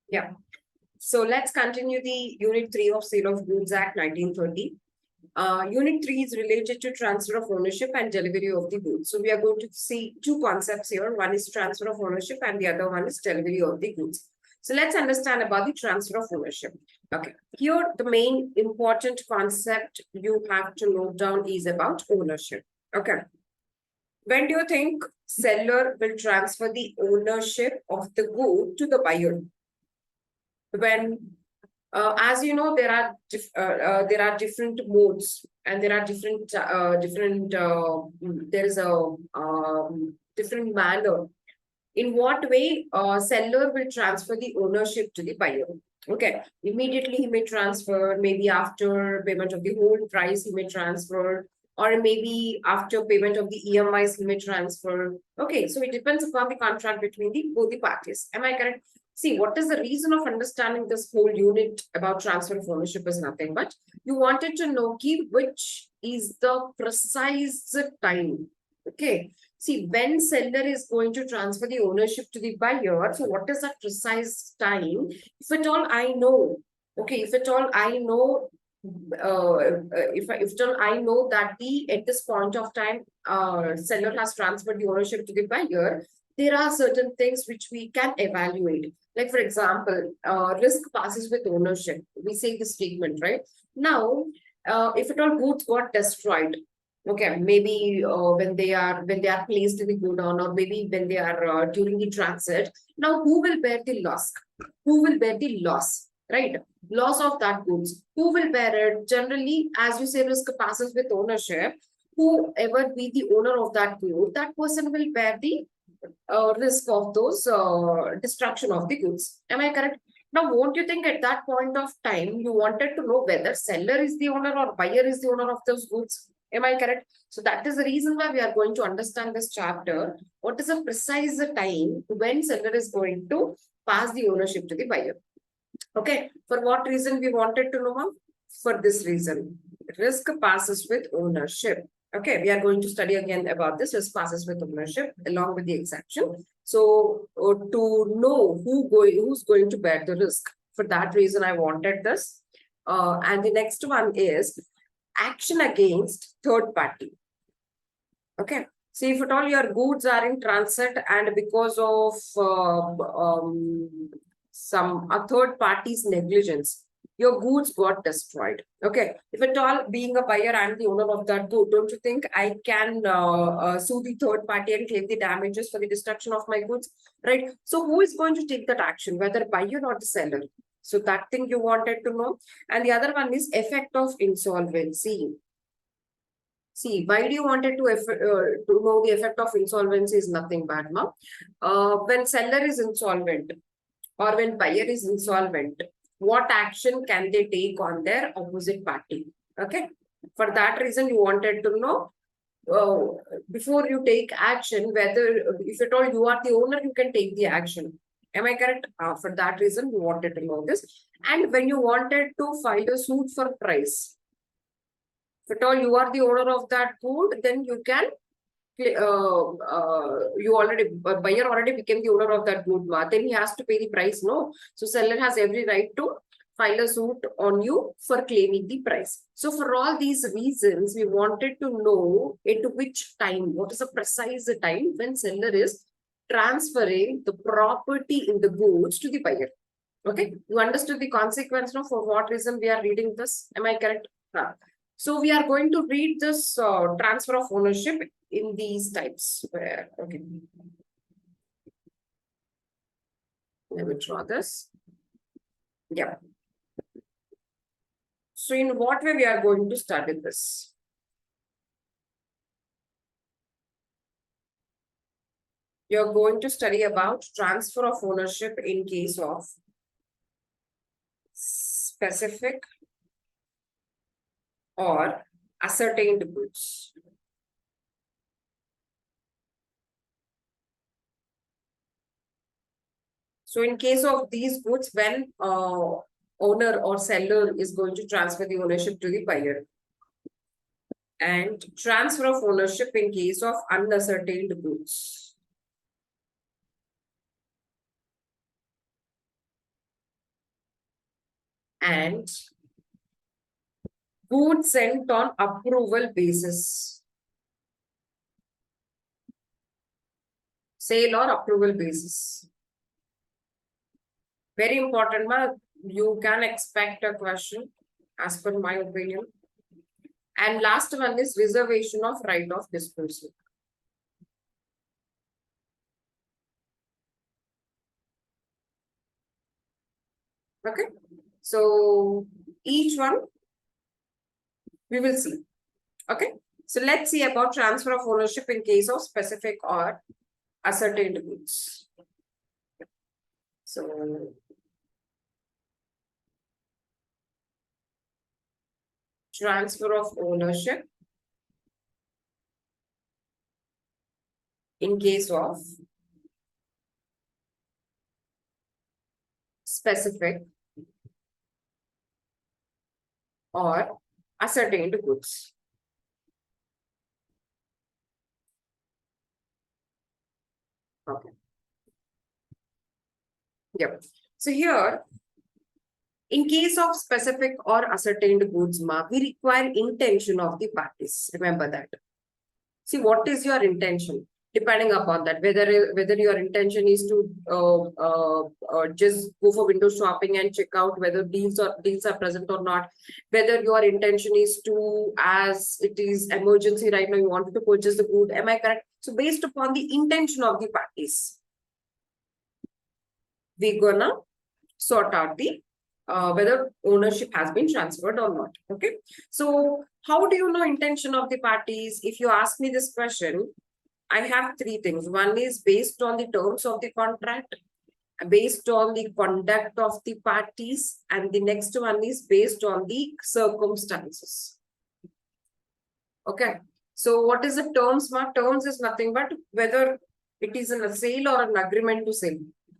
Yeah. So let's continue the Unit 3 of Sale of Goods Act 1930. Unit 3 is related to transfer of ownership and delivery of the goods. So we are going to see two concepts here. One is transfer of ownership and the other one is delivery of the goods. So let's understand about the transfer of ownership. Okay. Here, the main important concept you have to note down is about ownership. Okay. When do you think seller will transfer the ownership of the good to the buyer? When as you know, there are different modes and there are different there is a different manner in what way seller will transfer the ownership to the buyer. Okay, immediately he may transfer, maybe after payment of the whole price he may transfer, or maybe after payment of the EMIs he may transfer. Okay, so it depends upon the contract between the both the parties. Am I correct? See, what is the reason of understanding this whole unit about transfer of ownership is nothing but you wanted to know which is the precise time. Okay. See, when seller is going to transfer the ownership to the buyer, so what is that precise time? If at all I know, okay, if at all I know, if at all I know that at this point of time, seller has transferred the ownership to the buyer, there are certain things which we can evaluate. Like, for example, risk passes with ownership. We say the statement, right? Now, if at all goods got destroyed, okay, maybe when they are placed in the godown, or maybe when they are during the transit. Now, who will bear the loss? Who will bear the loss? Right? Loss of that goods. Who will bear it? Generally, as you say, risk passes with ownership. Whoever be the owner of that good, that person will bear the risk of those destruction of the goods. Am I correct? Now, won't you think at that point of time you wanted to know whether seller is the owner or buyer is the owner of those goods? Am I correct? So that is the reason why we are going to understand this chapter. What is the precise time when seller is going to pass the ownership to the buyer? Okay. For what reason we wanted to know, ma'am? For this reason. Risk passes with ownership. Okay, we are going to study again about this. Risk passes with ownership along with the exception. So to know who's going to bear the risk. For that reason, I wanted this. And the next one is action against third party. Okay. See, if at all your goods are in transit and because of some third party's negligence, your goods got destroyed. Okay. If at all, being a buyer, I'm the owner of that good, don't you think I can sue the third party and claim the damages for the destruction of my goods? Right. So who is going to take that action, whether buyer or the seller? So that thing you wanted to know. And the other one is effect of insolvency. See, why do you wanted to know the effect of insolvency is nothing bad, ma. When seller is insolvent or when buyer is insolvent, what action can they take on their opposite party? Okay. For that reason, you wanted to know before you take action, whether if at all you are the owner, you can take the action. Am I correct? For that reason, you wanted to know this. And when you wanted to file a suit for price, if at all you are the owner of that good, then you can buyer already became the owner of that good, then he has to pay the price, no? So seller has every right to file a suit on you for claiming the price. So for all these reasons, we wanted to know at which time, what is the precise time when seller is transferring the property in the goods to the buyer. Okay, you understood the consequence now for what reason we are reading this? Am I correct? So we are going to read this transfer of ownership in these types. Okay. Let me draw this. Yeah. So in what way we are going to study this? You're going to study about transfer of ownership in case of specific or ascertained goods. So in case of these goods, when owner or seller is going to transfer the ownership to the buyer. And transfer of ownership in case of unascertained goods. and goods sent on approval basis. Sale or approval basis. Very important, ma. You can expect a question as per my opinion. And last one is reservation of right of disposal. Okay. So each one we will see. Okay. So let's see about transfer of ownership in case of specific or ascertained goods. So transfer of ownership in case of specific or ascertained goods. Okay. Yep. So here, in case of specific or ascertained goods, we require intention of the parties. Remember that. See, what is your intention? Depending upon that, whether your intention is to just go for window shopping and check out whether deals are present or not, whether your intention is to, as it is emergency right now, you wanted to purchase the good. Am I correct? So based upon the intention of the parties, we're gonna sort out the whether ownership has been transferred or not. Okay. So how do you know intention of the parties? If you ask me this question, I have three things. One is based on the terms of the contract, based on the conduct of the parties, and the next one is based on the circumstances. Okay. So what is the terms? Terms is nothing but whether it is in a sale or an agreement to sell.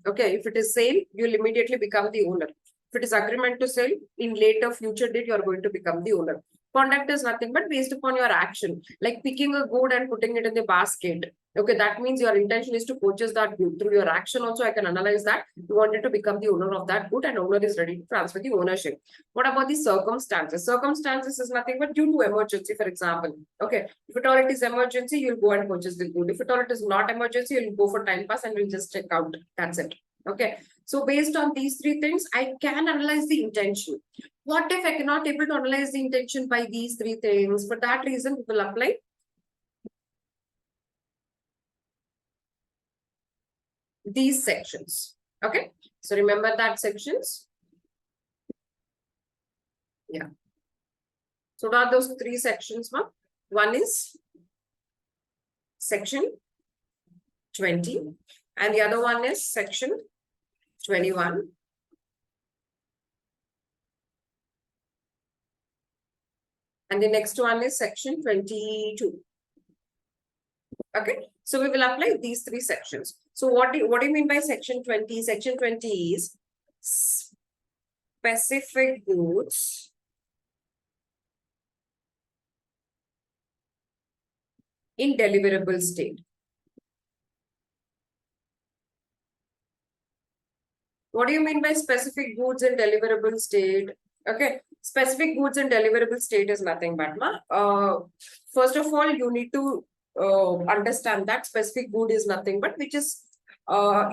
Okay. If it is sale, you'll immediately become the owner. If it is agreement to sell, in later future date, you are going to become the owner. Conduct is nothing but based upon your action, like picking a good and putting it in the basket. Okay, that means your intention is to purchase that good. Through your action also, I can analyze that you wanted to become the owner of that good and owner is ready to transfer the ownership. What about the circumstances? Circumstances is nothing but due to emergency, for example. Okay, if at all it is emergency, you'll go and purchase the good. If at all it is not emergency, you'll go for time pass and we'll just check out. That's it. Okay, so based on these three things, I can analyze the intention. What if I cannot able to analyze the intention by these three things? For that reason, we will apply these sections. Okay, so remember that sections. Yeah. So what are those three sections, ma'am? One is section 20, and the other one is section 21. And the next one is section 22. Okay, so we will apply these three sections. So what do you mean by section 20? Section 20 is specific goods in deliverable state. What do you mean by specific goods in deliverable state? Okay, specific goods in deliverable state is nothing but, first of all, you need to understand that specific good is nothing but which is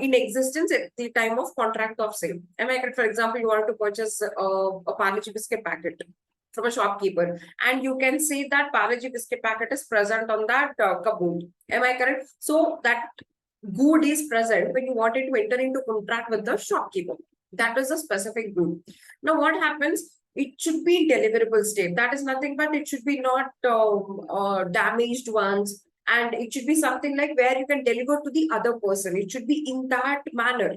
in existence at the time of contract of sale. Am I correct? For example, you want to purchase a Parle-G biscuit packet from a shopkeeper, and you can see that Parle-G biscuit packet is present on that cupboard. Am I correct? So that good is present when you wanted to enter into contract with the shopkeeper. That is a specific good. Now, what happens? It should be deliverable state. That is nothing but it should be not damaged ones, and it should be something like where you can deliver to the other person. It should be in that manner,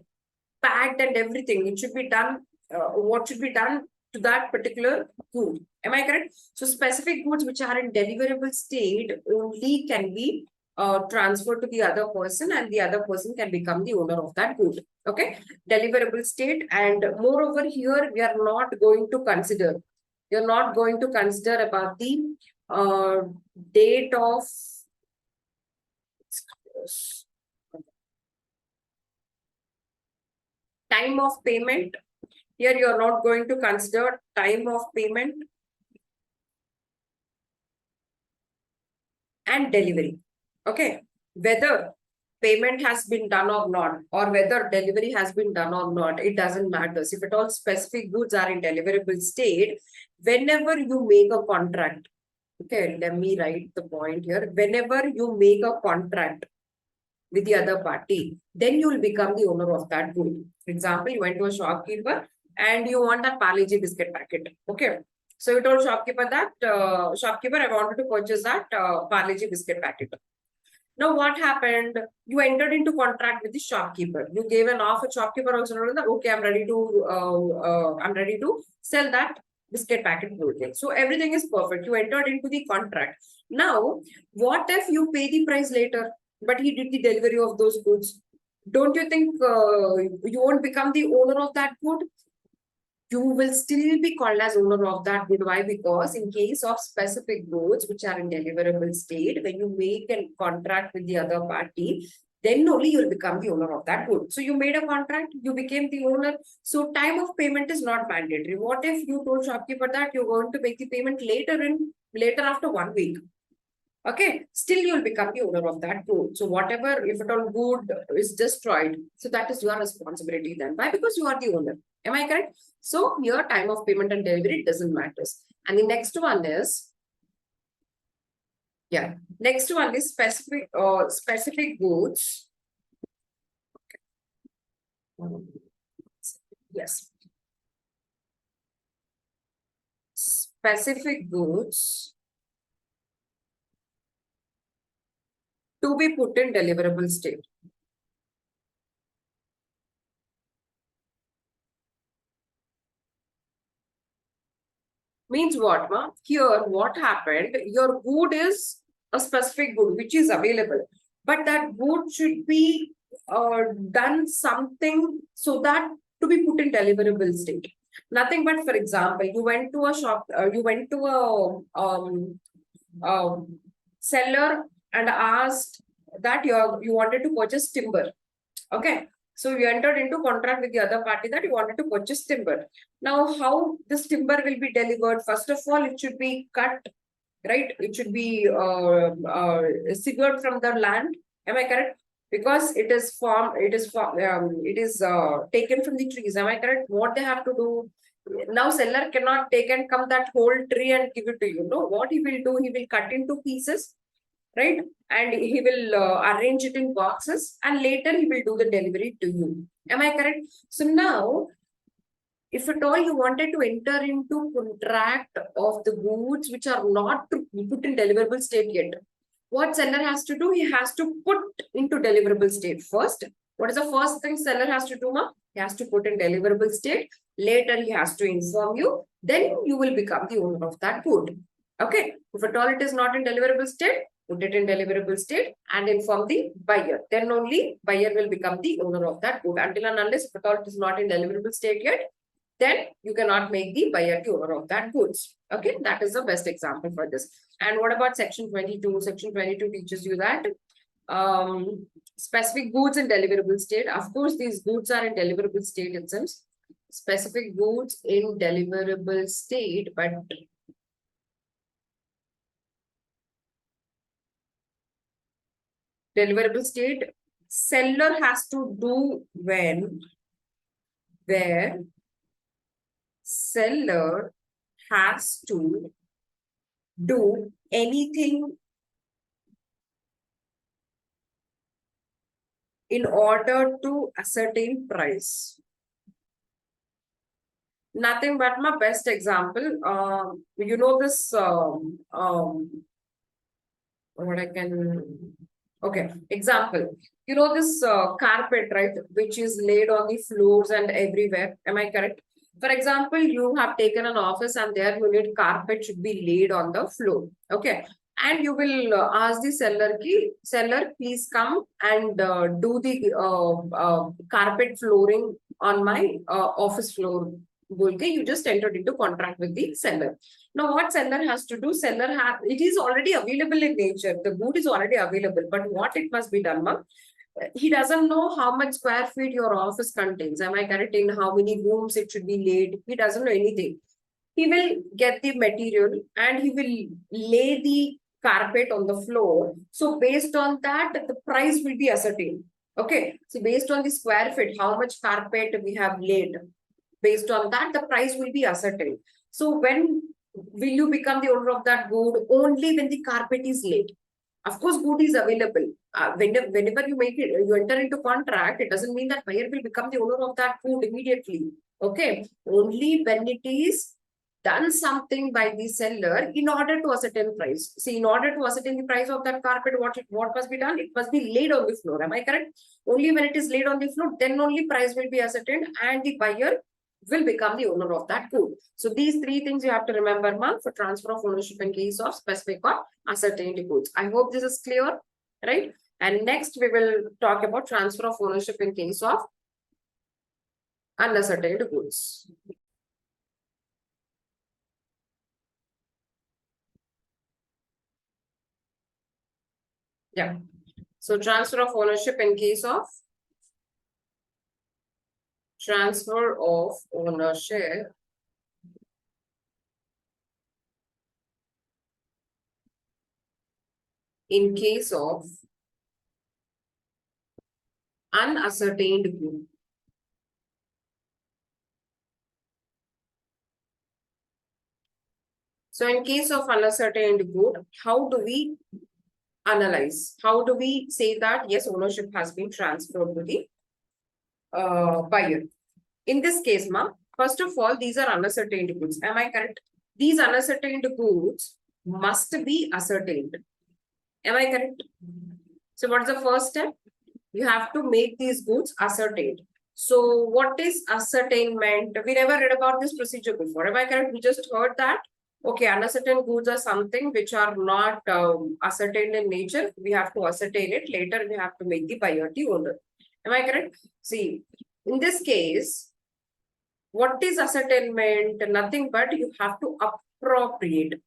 packed and everything. It should be done. What should be done to that particular good? Am I correct? So specific goods which are in deliverable state only can be transferred to the other person, and the other person can become the owner of that good. Okay, deliverable state. And moreover, here we are not going to consider. You're not going to consider about the date of time of payment Here you are not going to consider time of payment and delivery. Okay. Whether payment has been done or not, or whether delivery has been done or not, it doesn't matter. If at all specific goods are in deliverable state, whenever you make a contract, okay, let me write the point here. Whenever you make a contract with the other party, then you will become the owner of that good. For example, you went to a shopkeeper and you want that Parle-G biscuit packet. Okay. So you told shopkeeper that, shopkeeper, I wanted to purchase that Parle-G biscuit packet. Now, what happened? You entered into contract with the shopkeeper. You gave an offer. Shopkeeper also told that, okay, I'm ready to sell that biscuit packet. So everything is perfect. You entered into the contract. Now, what if you pay the price later, but he did the delivery of those goods? Don't you think you won't become the owner of that good? You will still be called as owner of that good. Why? Because in case of specific goods which are in deliverable state, when you make a contract with the other party, then only you will become the owner of that good. So you made a contract, you became the owner. So time of payment is not mandatory. What if you told shopkeeper that you're going to make the payment later after 1 week? Okay, still you'll become the owner of that good. So whatever, if at all good is destroyed, so that is your responsibility then. Why? Because you are the owner. Am I correct? So your time of payment and delivery doesn't matter. And the next one is, next one is specific goods. Yes. Specific goods to be put in deliverable state. Means what, ma? Here, what happened? Your good is a specific good which is available, but that good should be done something so that to be put in deliverable state. Nothing but, for example, you went to a shop, you went to a seller and asked that you wanted to purchase timber. Okay. So you entered into contract with the other party that you wanted to purchase timber. Now, how this timber will be delivered? First of all, it should be cut, right? It should be severed from the land. Am I correct? Because it is taken from the trees. Am I correct? What they have to do? Now, seller cannot take and come that whole tree and give it to you. No, what he will do? He will cut into pieces, right? And he will arrange it in boxes and later he will do the delivery to you. Am I correct? So now, if at all you wanted to enter into contract of the goods which are not put in deliverable state yet, what seller has to do? He has to put into deliverable state first. What is the first thing seller has to do, ma? He has to put in deliverable state. Later, he has to inform you. Then you will become the owner of that good. Okay. If at all it is not in deliverable state, put it in deliverable state and inform the buyer. Then only buyer will become the owner of that good. Until and unless if at all it is not in deliverable state yet, then you cannot make the buyer the owner of that goods. Okay, that is the best example for this. And what about section 22? Section 22 teaches you that specific goods in deliverable state. Of course, these goods are in deliverable state itself. Specific goods in deliverable state, but deliverable state, seller has to do where seller has to do anything in order to ascertain price. Nothing but my best example. You know this, what I can, okay, example. You know this carpet, right, which is laid on the floors and everywhere. Am I correct? For example, you have taken an office and there you need carpet should be laid on the floor. Okay. And you will ask the seller, please come and do the carpet flooring on my office floor. Okay, you just entered into contract with the seller. Now, what seller has to do? It is already available in nature. The good is already available, but what it must be done, ma'am? he doesn't know how much square feet your office contains. Am I correct? In how many rooms it should be laid? He doesn't know anything. He will get the material and he will lay the carpet on the floor. So based on that, the price will be ascertained. Okay. So based on the square feet, how much carpet we have laid, based on that, the price will be ascertained. So when will you become the owner of that good? Only when the carpet is laid. Of course, good is available. Whenever you make it, you enter into contract, it doesn't mean that buyer will become the owner of that good immediately. Okay. Only when it is done something by the seller in order to ascertain price. See, in order to ascertain the price of that carpet, what must be done? It must be laid on the floor. Am I correct? Only when it is laid on the floor, then only price will be ascertained and the buyer will become the owner of that good. So these three things you have to remember, ma'am, for transfer of ownership in case of specific or ascertained goods. I hope this is clear, right? And next we will talk about transfer of ownership in case of unascertained goods. Yeah. So transfer of ownership in case of transfer of ownership in case of unascertained good. So in case of unascertained good, how do we analyze? How do we say that yes, ownership has been transferred to the buyer? In this case, ma, first of all, these are unascertained goods. Am I correct? These unascertained goods must be ascertained. Am I correct? So what's the first step? You have to make these goods ascertained. So what is ascertainment? We never read about this procedure before. Am I correct? We just heard that, okay, unascertained goods are something which are not ascertained in nature. We have to ascertain it. Later, we have to make the buyer the owner. Am I correct? See, in this case, what is ascertainment? Nothing but you have to appropriate.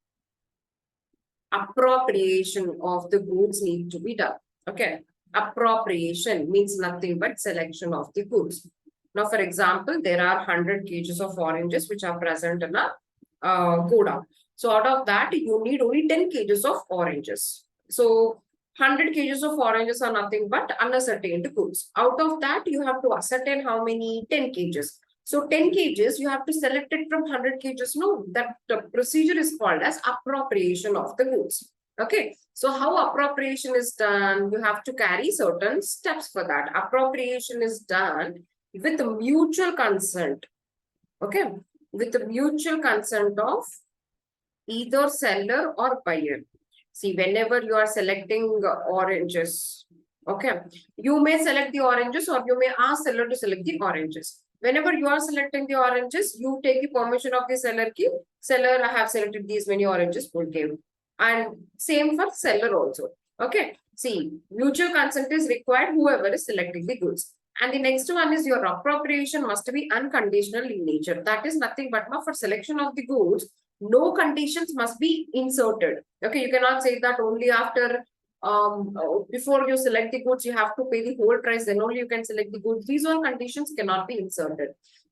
Appropriation of the goods need to be done. Okay. Appropriation means nothing but selection of the goods. Now, for example, there are 100 kgs of oranges which are present in a godown. So out of that, you need only 10 kgs of oranges. So 100 kgs of oranges are nothing but unascertained goods. Out of that, you have to ascertain how many 10 kgs. So 10 kgs, you have to select it from 100 kgs. No, that the procedure is called as appropriation of the goods. Okay. So how appropriation is done? You have to carry certain steps for that. Appropriation is done with mutual consent. Okay. With the mutual consent of either seller or buyer. See, whenever you are selecting oranges, okay, you may select the oranges or you may ask seller to select the oranges. Whenever you are selecting the oranges, you take the permission of the seller. Seller, I have selected these many oranges, okay. And same for seller also. Okay. See, mutual consent is required whoever is selecting the goods. And the next one is your appropriation must be unconditional in nature. That is nothing but for selection of the goods, no conditions must be inserted. Okay, you cannot say that only after before you select the goods, you have to pay the whole price, then only you can select the goods. These all conditions cannot be inserted.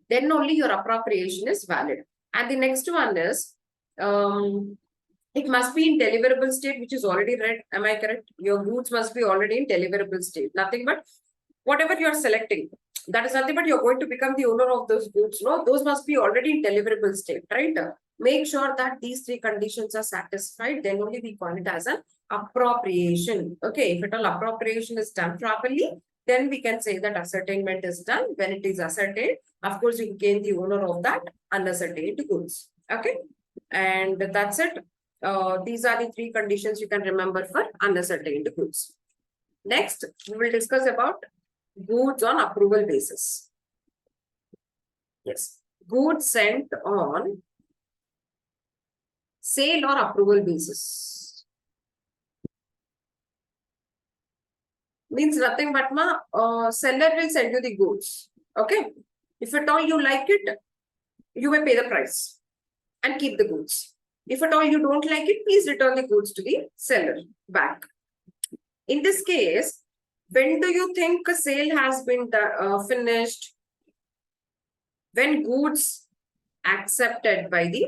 Then only your appropriation is valid. And the next one is it must be in deliverable state, which is already read. Am I correct? Your goods must be already in deliverable state. Nothing but whatever you are selecting, that is nothing but you're going to become the owner of those goods. No, those must be already in deliverable state, right? Make sure that these three conditions are satisfied. Then only we call it as an appropriation. Okay, if at all appropriation is done properly, then we can say that ascertainment is done. When it is ascertained, of course, you gain the owner of that unascertained goods. Okay, and that's it. These are the three conditions you can remember for unascertained goods. Next, we will discuss about goods on approval basis. Yes, goods sent on sale or approval basis. Means nothing but seller will send you the goods. Okay. If at all you like it, you may pay the price and keep the goods. If at all you don't like it, please return the goods to the seller back. In this case, When do you think a sale has been finished? When goods accepted by the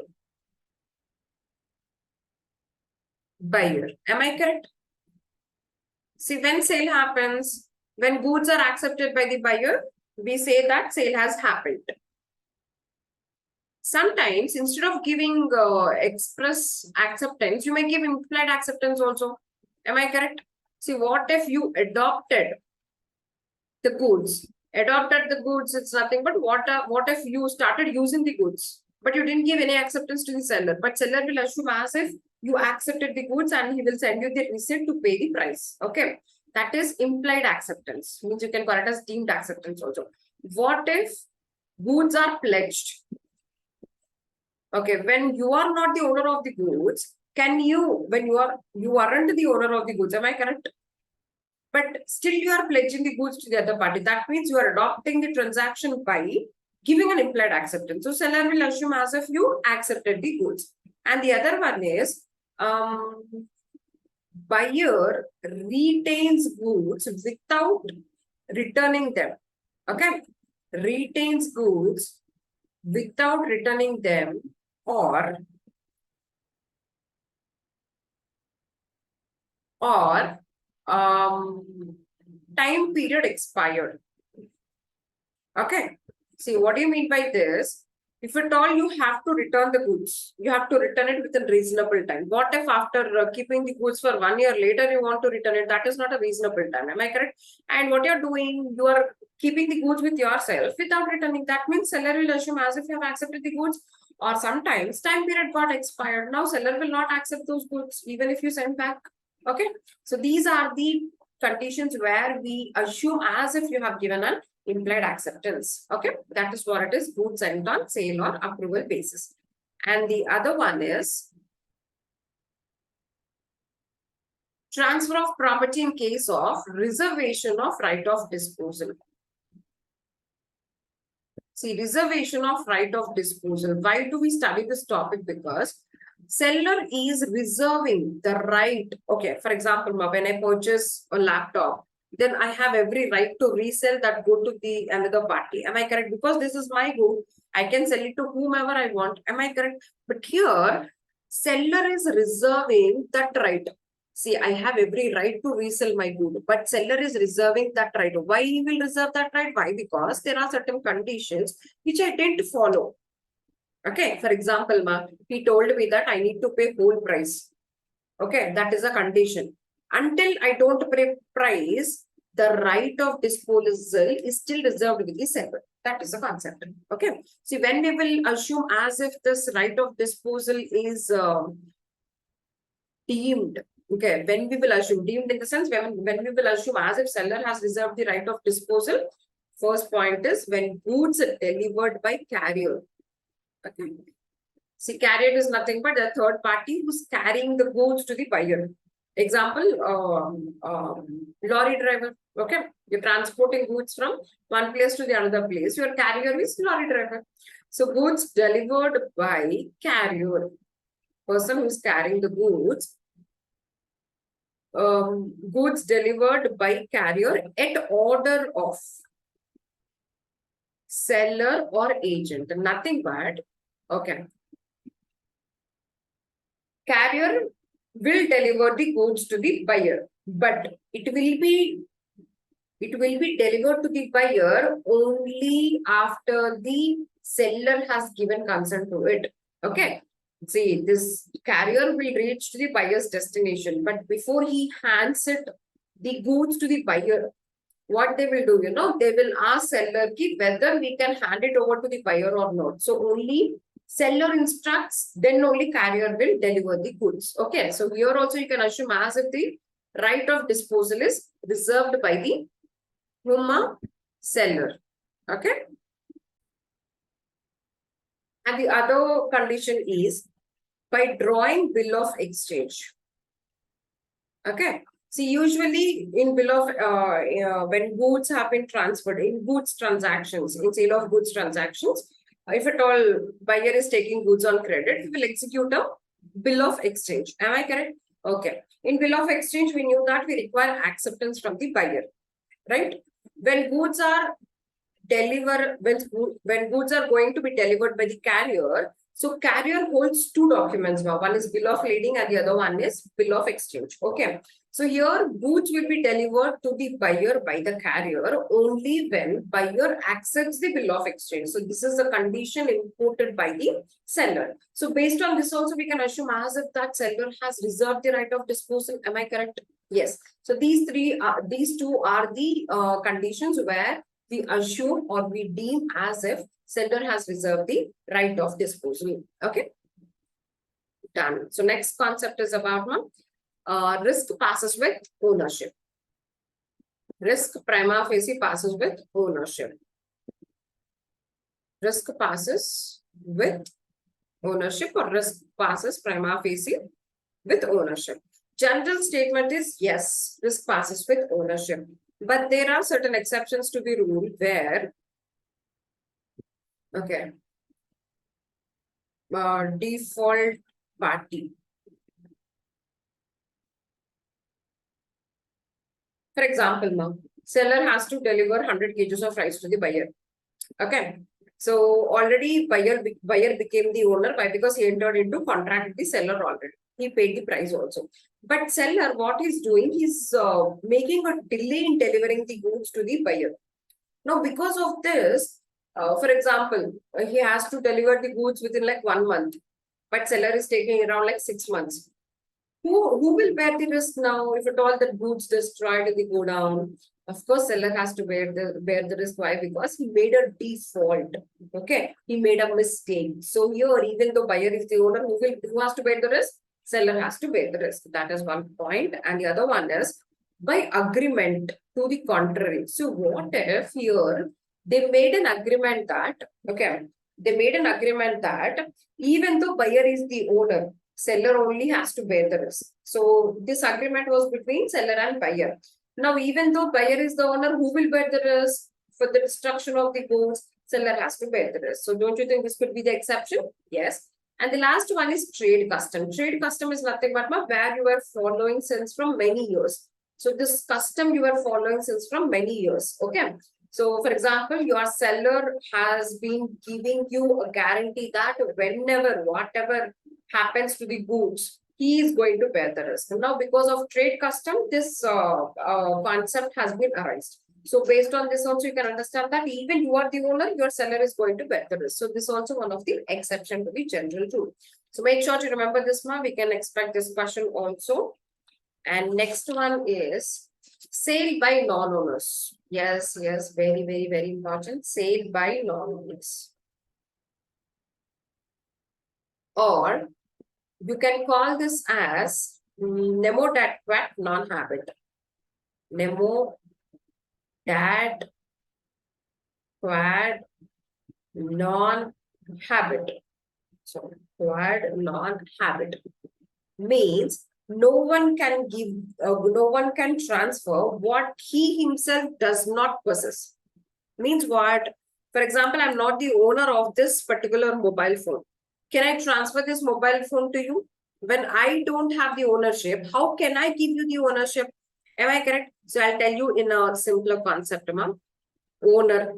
buyer. Am I correct? See, when sale happens, when goods are accepted by the buyer, we say that sale has happened. Sometimes, instead of giving express acceptance, you may give implied acceptance also. Am I correct? See, what if you adopted the goods? Adopted the goods, it's nothing but what if you started using the goods, but you didn't give any acceptance to the seller, but seller will assume as if you accepted the goods and he will send you the receipt to pay the price. Okay, that is implied acceptance, means you can call it as deemed acceptance also. What if goods are pledged? Okay, when you are not the owner of the goods, can you, when you aren't the owner of the goods, am I correct? But still you are pledging the goods to the other party. That means you are adopting the transaction by giving an implied acceptance. So seller will assume as if you accepted the goods. And the other one is buyer retains goods without returning them. Okay, retains goods without returning them, or time period expired. Okay, see, what do you mean by this? If at all you have to return the goods, you have to return it within reasonable time. What if after keeping the goods for 1 year later you want to return it? That is not a reasonable time. Am I correct? And what you're doing, you are keeping the goods with yourself without returning. That means seller will assume as if you have accepted the goods, or sometimes time period got expired. Now seller will not accept those goods even if you send back. Okay, so these are the conditions where we assume as if you have given an implied acceptance. Okay, that is what it is, goods sent on sale or approval basis. And the other one is transfer of property in case of reservation of right of disposal. See, reservation of right of disposal. Why do we study this topic? Because seller is reserving the right. Okay, for example, when I purchase a laptop, then I have every right to resell that good to the another party. Am I correct? Because this is my good, I can sell it to whomever I want. Am I correct? But here, seller is reserving that right. See, I have every right to resell my good, but seller is reserving that right. Why he will reserve that right? Why? Because there are certain conditions which I didn't follow. Okay, for example, he told me that I need to pay whole price. Okay, that is a condition. Until I don't pay price, the right of disposal is still reserved with the seller. That is the concept. Okay, see, when we will assume as if this right of disposal is deemed. Okay, when we will assume, deemed in the sense when we will assume as if seller has reserved the right of disposal, first point is when goods are delivered by carrier. Okay. See, carrier is nothing but a third party who's carrying the goods to the buyer. Example, lorry driver. Okay, you're transporting goods from one place to the another place. Your carrier is lorry driver. So goods delivered by carrier, person who's carrying the goods. Goods delivered by carrier at order of seller or agent. Nothing but, okay. Carrier will deliver the goods to the buyer, but it will be delivered to the buyer only after the seller has given consent to it. Okay. See, this carrier will reach to the buyer's destination, but before he hands it the goods to the buyer, what they will do, they will ask seller whether we can hand it over to the buyer or not. So only seller instructs, then only carrier will deliver the goods. Okay, so here also you can assume as if the right of disposal is reserved by the seller. Okay. And the other condition is by drawing bill of exchange. Okay. See, usually in bill of, when goods have been transferred, in goods transactions, in sale of goods transactions, if at all buyer is taking goods on credit, we will execute a bill of exchange. Am I correct? Okay. In bill of exchange, we knew that we require acceptance from the buyer. right? When goods are when goods are going to be delivered by the carrier, so carrier holds two documents now. One is bill of lading and the other one is bill of exchange. Okay. So here goods will be delivered to the buyer by the carrier only when buyer accepts the bill of exchange. So this is the condition imposed by the seller. So based on this also we can assume as if that seller has reserved the right of disposal. Am I correct? Yes. So these two are the conditions where we assume or we deem as if seller has reserved the right of disposal. Okay, done. So next concept is about risk passes with ownership. Risk prima facie passes with ownership. Risk passes with ownership or risk passes prima facie with ownership. General statement is yes, risk passes with ownership. But there are certain exceptions to the rule where, okay, default party. For example, seller has to deliver 100 kgs of rice to the buyer. Okay. So already buyer became the owner. Why? Because he entered into contract with the seller already. He paid the price also. But seller, what he's doing, he's making a delay in delivering the goods to the buyer. Now, because of this, for example, he has to deliver the goods within like 1 month, but seller is taking around like 6 months. Who will bear the risk now if at all the goods destroyed in the go down? Of course, seller has to bear the risk. Why? Because he made a default. Okay, he made a mistake. So here, even though buyer is the owner, who has to bear the risk? Seller has to bear the risk. That is one point. And the other one is by agreement to the contrary. So what if here they made an agreement that even though buyer is the owner, seller only has to bear the risk. So this agreement was between seller and buyer. Now, even though buyer is the owner, who will bear the risk for the destruction of the goods? Seller has to bear the risk. So don't you think this could be the exception? Yes. And the last one is trade custom. Trade custom is nothing but where you are following since from many years. So this custom you are following since from many years. Okay. So for example, your seller has been giving you a guarantee that whenever, whatever happens to the goods, he is going to bear the risk. Now, because of trade custom, this concept has been arised. So based on this also, you can understand that even you are the owner, your seller is going to bear the risk. So this is also one of the exception to the general rule. So make sure to remember this one. We can expect this question also. And next one is sale by non-owners. Yes, very, very, very important. Sale by non-owners. Or you can call this as nemo dat quat non-habit. Nemo dat quad non-habit. So quad non-habit means no one can transfer what he himself does not possess. Means what? For example, I'm not the owner of this particular mobile phone. Can I transfer this mobile phone to you? When I don't have the ownership, how can I give you the ownership? Am I correct? So I'll tell you in a simpler concept, owner.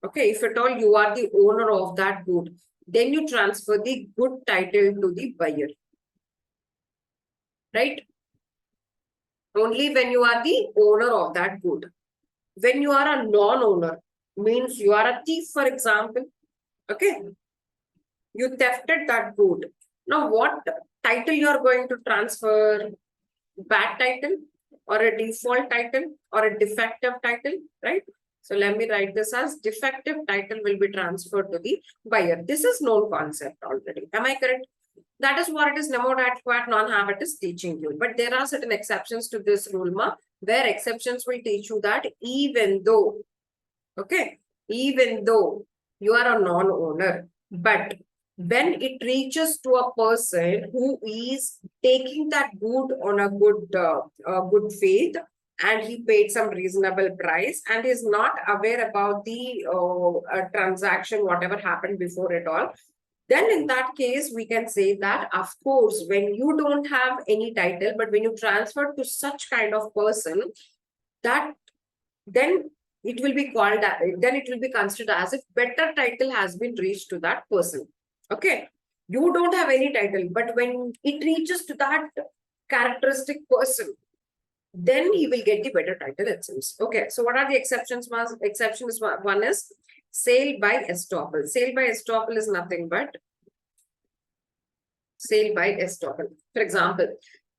Okay, if at all you are the owner of that good, then you transfer the good title to the buyer. Right? Only when you are the owner of that good. When you are a non-owner, means you are a thief, for example. Okay. You thefted that good. Now, what title you are going to transfer? Bad title or a default title or a defective title, right? So let me write this as defective title will be transferred to the buyer. This is known concept already. Am I correct? That is what it is nemo dat quat non-habit is teaching you. But there are certain exceptions to this rule, where exceptions will teach you that even though you are a non-owner, but when it reaches to a person who is taking that good on a good faith and he paid some reasonable price and is not aware about the transaction, whatever happened before it all, then in that case, we can say that, of course, when you don't have any title, but when you transfer to such kind of person, that then it will be called, then it will be considered as if better title has been reached to that person. Okay. You don't have any title, but when it reaches to that characteristic person, then he will get the better title, it seems. Okay. So what are the exceptions? Exceptions one is sale by estoppel. Sale by estoppel is nothing but sale by estoppel. For example,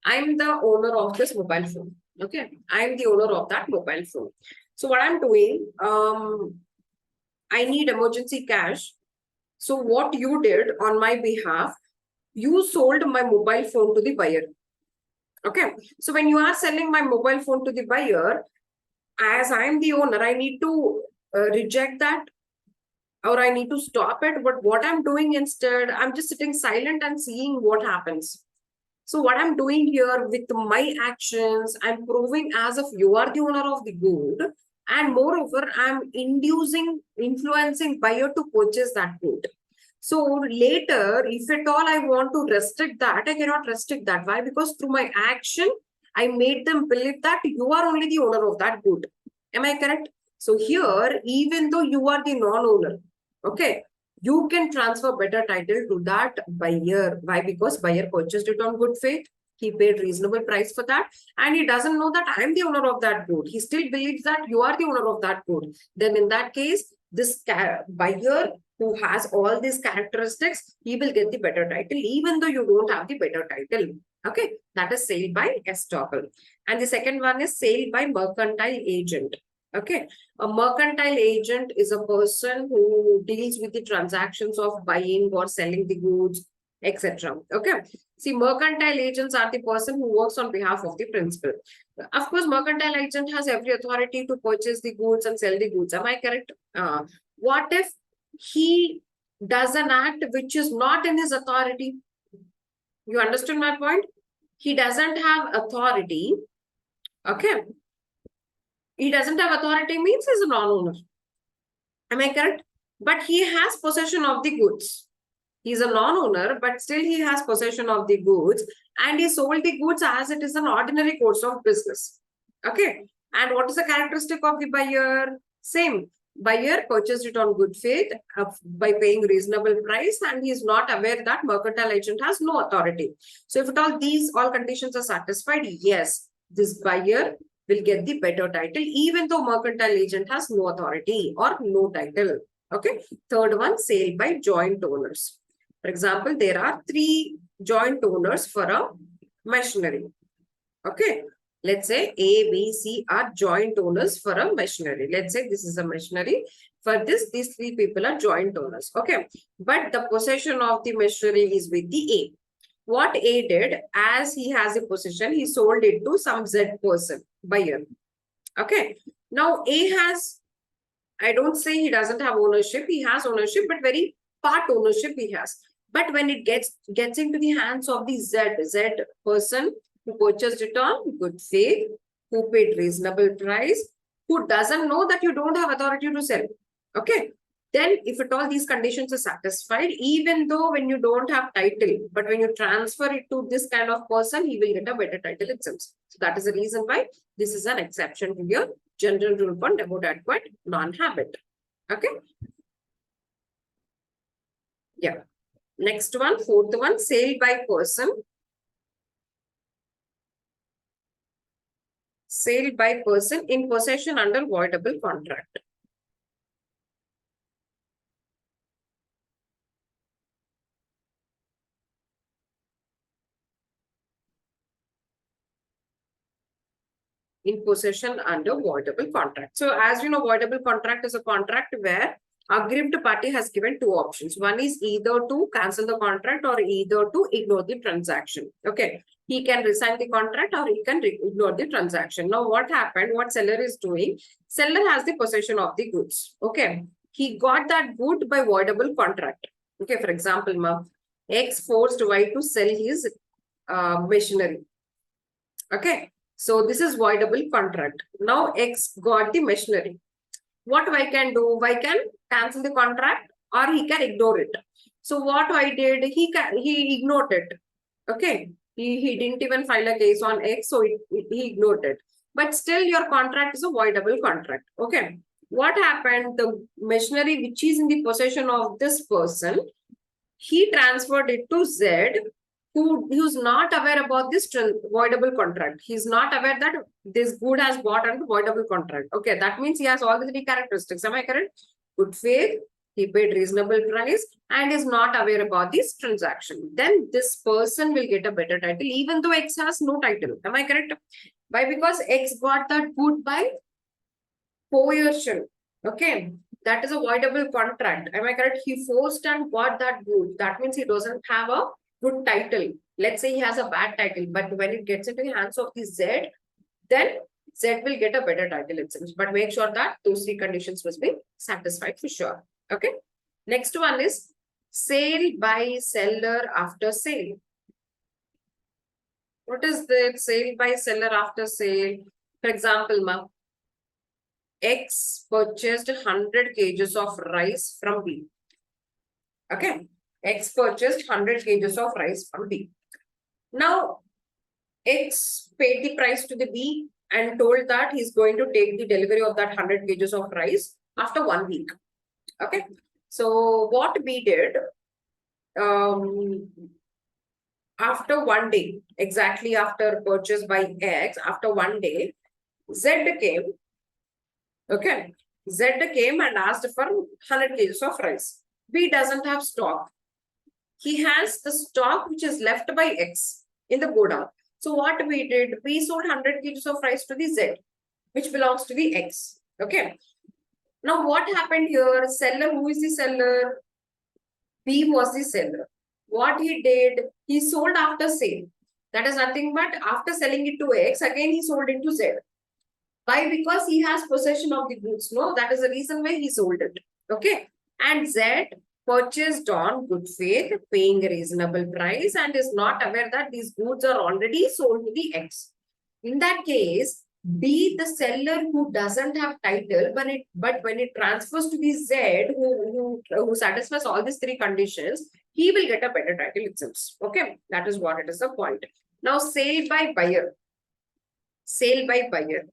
I'm the owner of this mobile phone. Okay. I'm the owner of that mobile phone. So what I'm doing, I need emergency cash. So what you did on my behalf, you sold my mobile phone to the buyer. Okay. So when you are selling my mobile phone to the buyer, as I'm the owner, I need to reject that, or I need to stop it. But what I'm doing instead, I'm just sitting silent and seeing what happens. So what I'm doing here with my actions, I'm proving as if you are the owner of the good. And moreover, I'm influencing buyer to purchase that good. So later, if at all I want to restrict that, I cannot restrict that. Why? Because through my action, I made them believe that you are only the owner of that good. Am I correct? So here, even though you are the non-owner, okay, you can transfer better title to that buyer. Why? Because buyer purchased it on good faith. He paid reasonable price for that. And he doesn't know that I'm the owner of that good. He still believes that you are the owner of that good. Then in that case, this buyer who has all these characteristics, he will get the better title, even though you don't have the better title. Okay, that is sale by estoppel. And the second one is sale by mercantile agent. Okay, a mercantile agent is a person who deals with the transactions of buying or selling the goods, etc. Okay, see, mercantile agents are the person who works on behalf of the principal. Of course, mercantile agent has every authority to purchase the goods and sell the goods. Am I correct? What if he does an act which is not in his authority? You understand my point? He doesn't have authority. Okay. He doesn't have authority means he's a non-owner. Am I correct? But he has possession of the goods. He's a non-owner, but still he has possession of the goods, and he sold the goods as it is an ordinary course of business. Okay. And what is the characteristic of the buyer? Same. Buyer purchased it on good faith by paying reasonable price, and he is not aware that mercantile agent has no authority. So if at all these all conditions are satisfied, yes, this buyer will get the better title, even though mercantile agent has no authority or no title. Okay. Third one, sale by joint owners. For example, there are 3 joint owners for a machinery. Okay. Let's say A, B, C are joint owners for a machinery. Let's say this is a machinery. For this, these 3 people are joint owners. Okay. But the possession of the machinery is with the A. What A did, as he has a possession, he sold it to some Z person, buyer. Okay. Now A has, I don't say he doesn't have ownership. He has ownership, but very part ownership he has. But when it gets into the hands of the Z person who purchased it on good faith, who paid reasonable price, who doesn't know that you don't have authority to sell. Okay. Then if at all these conditions are satisfied, even though when you don't have title, but when you transfer it to this kind of person, he will get a better title itself. So that is the reason why this is an exception to your general rule on debut adequate non-habit. Okay. Yeah. Next one, fourth one, sale by person. Sale by person in possession under voidable contract. In possession under voidable contract. So as you know, voidable contract is a contract where aggrieved party has given 2 options. One is either to cancel the contract or either to ignore the transaction. Okay. He can resign the contract or he can ignore the transaction. Now what happened, what seller is doing, seller has the possession of the goods. Okay. He got that good by voidable contract. Okay. For example, X forced Y to sell his machinery. Okay. So this is voidable contract. Now X got the machinery. What Y can do? Y can cancel the contract or he can ignore it. So what Y did? He ignored it. Okay. He didn't even file a case on X, so he ignored it. but still your contract is a voidable contract. Okay. What happened? The machinery which is in the possession of this person, he transferred it to Z, who's not aware about this voidable contract. He's not aware that this good has bought under voidable contract. Okay, that means he has all the three characteristics. Am I correct? Good faith, he paid reasonable price, and is not aware about this transaction. Then this person will get a better title, even though X has no title. Am I correct? Why? Because X got that good by coercion. Okay. That is a voidable contract. Am I correct? He forced and got that good. That means he doesn't have a good title. Let's say he has a bad title, but when it gets into the hands of the Z, then Z will get a better title, it seems. But make sure that those three conditions must be satisfied for sure. Okay. Next one is sale by seller after sale. What is the sale by seller after sale? For example, ma'am, X purchased 100 kgs of rice from B. Okay. X purchased 100 kgs of rice from B. Now, X paid the price to the B and told that he's going to take the delivery of that 100 kgs of rice after 1 week. Okay. So, what B did, after 1 day, exactly after purchase by X, after 1 day, Z came. Okay. Z came and asked for 100 kgs of rice. B doesn't have stock. He has the stock which is left by X in the godown. So what we did, we sold 100 kgs of rice to the Z, which belongs to the X. Okay. Now what happened here? Seller, who is the seller? B was the seller. What he did, he sold after sale. That is nothing but after selling it to X, again he sold it to Z. Why? Because he has possession of the goods. No, that is the reason why he sold it. Okay. And Z purchased on good faith, paying a reasonable price, and is not aware that these goods are already sold to the X. In that case, B, the seller who doesn't have title, but when it transfers to the Z, who satisfies all these three conditions, he will get a better title itself. Okay, that is what it is the point. Now, sale by buyer. Sale by buyer.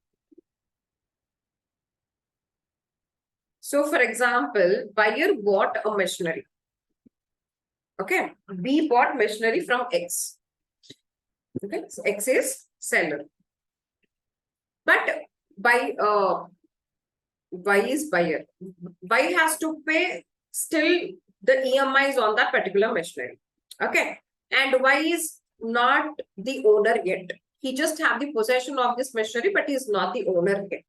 So, for example, buyer bought a machinery. Okay, B bought machinery from X. Okay, so X is seller. But Y is buyer. Y has to pay still the EMIs on that particular machinery. Okay, and Y is not the owner yet. He just have the possession of this machinery, but he is not the owner yet.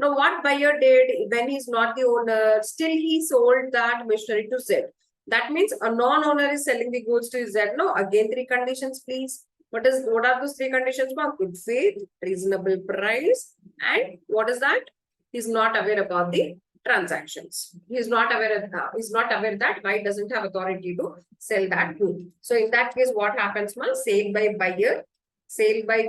Now, what buyer did when he's not the owner, still he sold that machinery to Z. That means a non-owner is selling the goods to Z. No, again, three conditions, please. What are those three conditions? Good faith, reasonable price, and what is that? He's not aware about the transactions. He's not aware of that. He's not aware that Y doesn't have authority to sell that good. So in that case, what happens? Sale by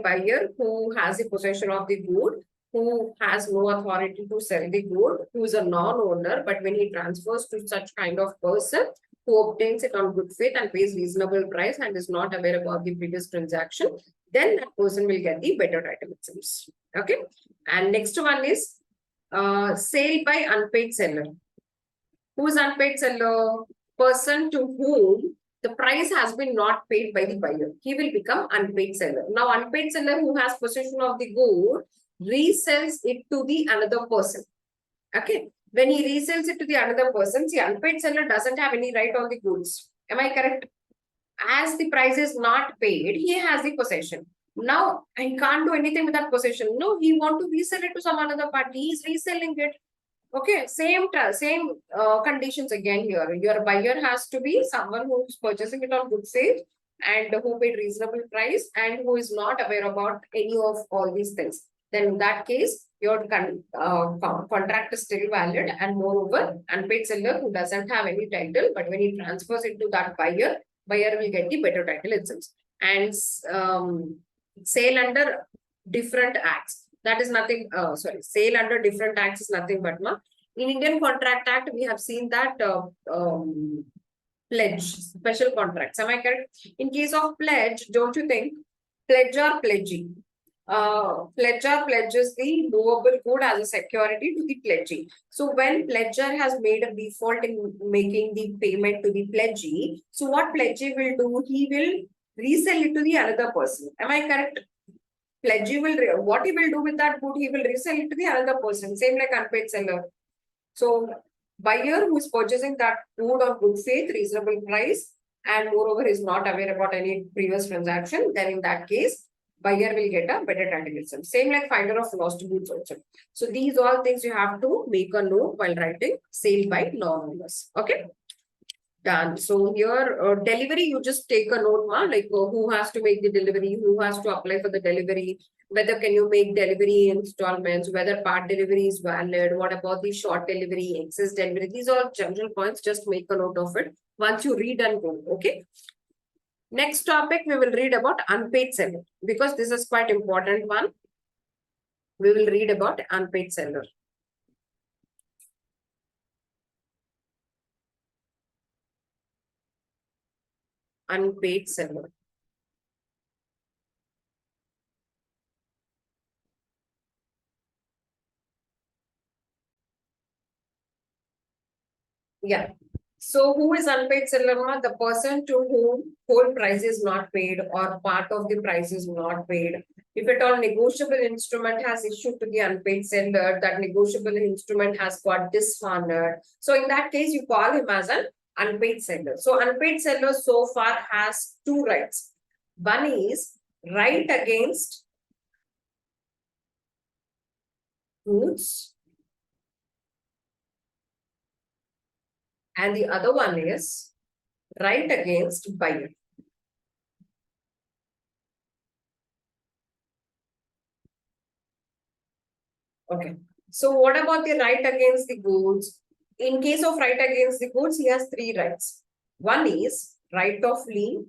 buyer who has the possession of the good, who has no authority to sell the good, who is a non-owner, but when he transfers to such kind of person, who obtains it on good faith and pays reasonable price and is not aware about the previous transaction, then that person will get the better title, it seems. Okay. And next one is sale by unpaid seller. Who is unpaid seller? Person to whom the price has been not paid by the buyer. He will become unpaid seller. Now, unpaid seller who has possession of the good resells it to the another person. Okay. When he resells it to the another person, the unpaid seller doesn't have any right on the goods. Am I correct? As the price is not paid, he has the possession. Now, he can't do anything with that possession. No, he want to resell it to some another party. He's reselling it. Okay, same conditions again here. Your buyer has to be someone who's purchasing it on good faith and who paid reasonable price and who is not aware about any of all these things. Then in that case, your contract is still valid, and moreover, unpaid seller who doesn't have any title, but when he transfers it to that buyer will get the better title itself. And sale under different acts. That is nothing, sale under different acts is nothing but, in Indian Contract Act, we have seen that pledge, special contracts. Am I correct? In case of pledge, don't you think, pledge or pledgee? pledger pledges the movable good as a security to the pledgee. So when pledger has made a default in making the payment to the pledgee, so what pledgee will do? He will resell it to the another person. Am I correct? Pledgee will, what he will do with that good? He will resell it to the another person. Same like unpaid seller. So buyer who is purchasing that good on good faith, reasonable price, and moreover is not aware about any previous transaction, then in that case, buyer will get a better title. Same like finder of lost goods also. So these all things you have to make a note while writing sale by non-owners. Okay. Done. So here, delivery, you just take a note, like who has to make the delivery, who has to apply for the delivery, whether can you make delivery installments, whether part delivery is valid, what about the short delivery, excess delivery. These are general points. Just make a note of it once you read and go. Okay. Next topic, we will read about unpaid seller because this is quite important one. We will read about unpaid seller. Unpaid seller. Yeah. So who is unpaid seller? The person to whom whole price is not paid or part of the price is not paid. If at all negotiable instrument has issued to the unpaid seller, that negotiable instrument has got dishonored. So in that case, you call him as an unpaid seller. So unpaid seller so far has two rights. One is right against goods, and the other one is right against buyer. Okay. So what about the right against the goods? In case of right against the goods, he has three rights. One is right of lien,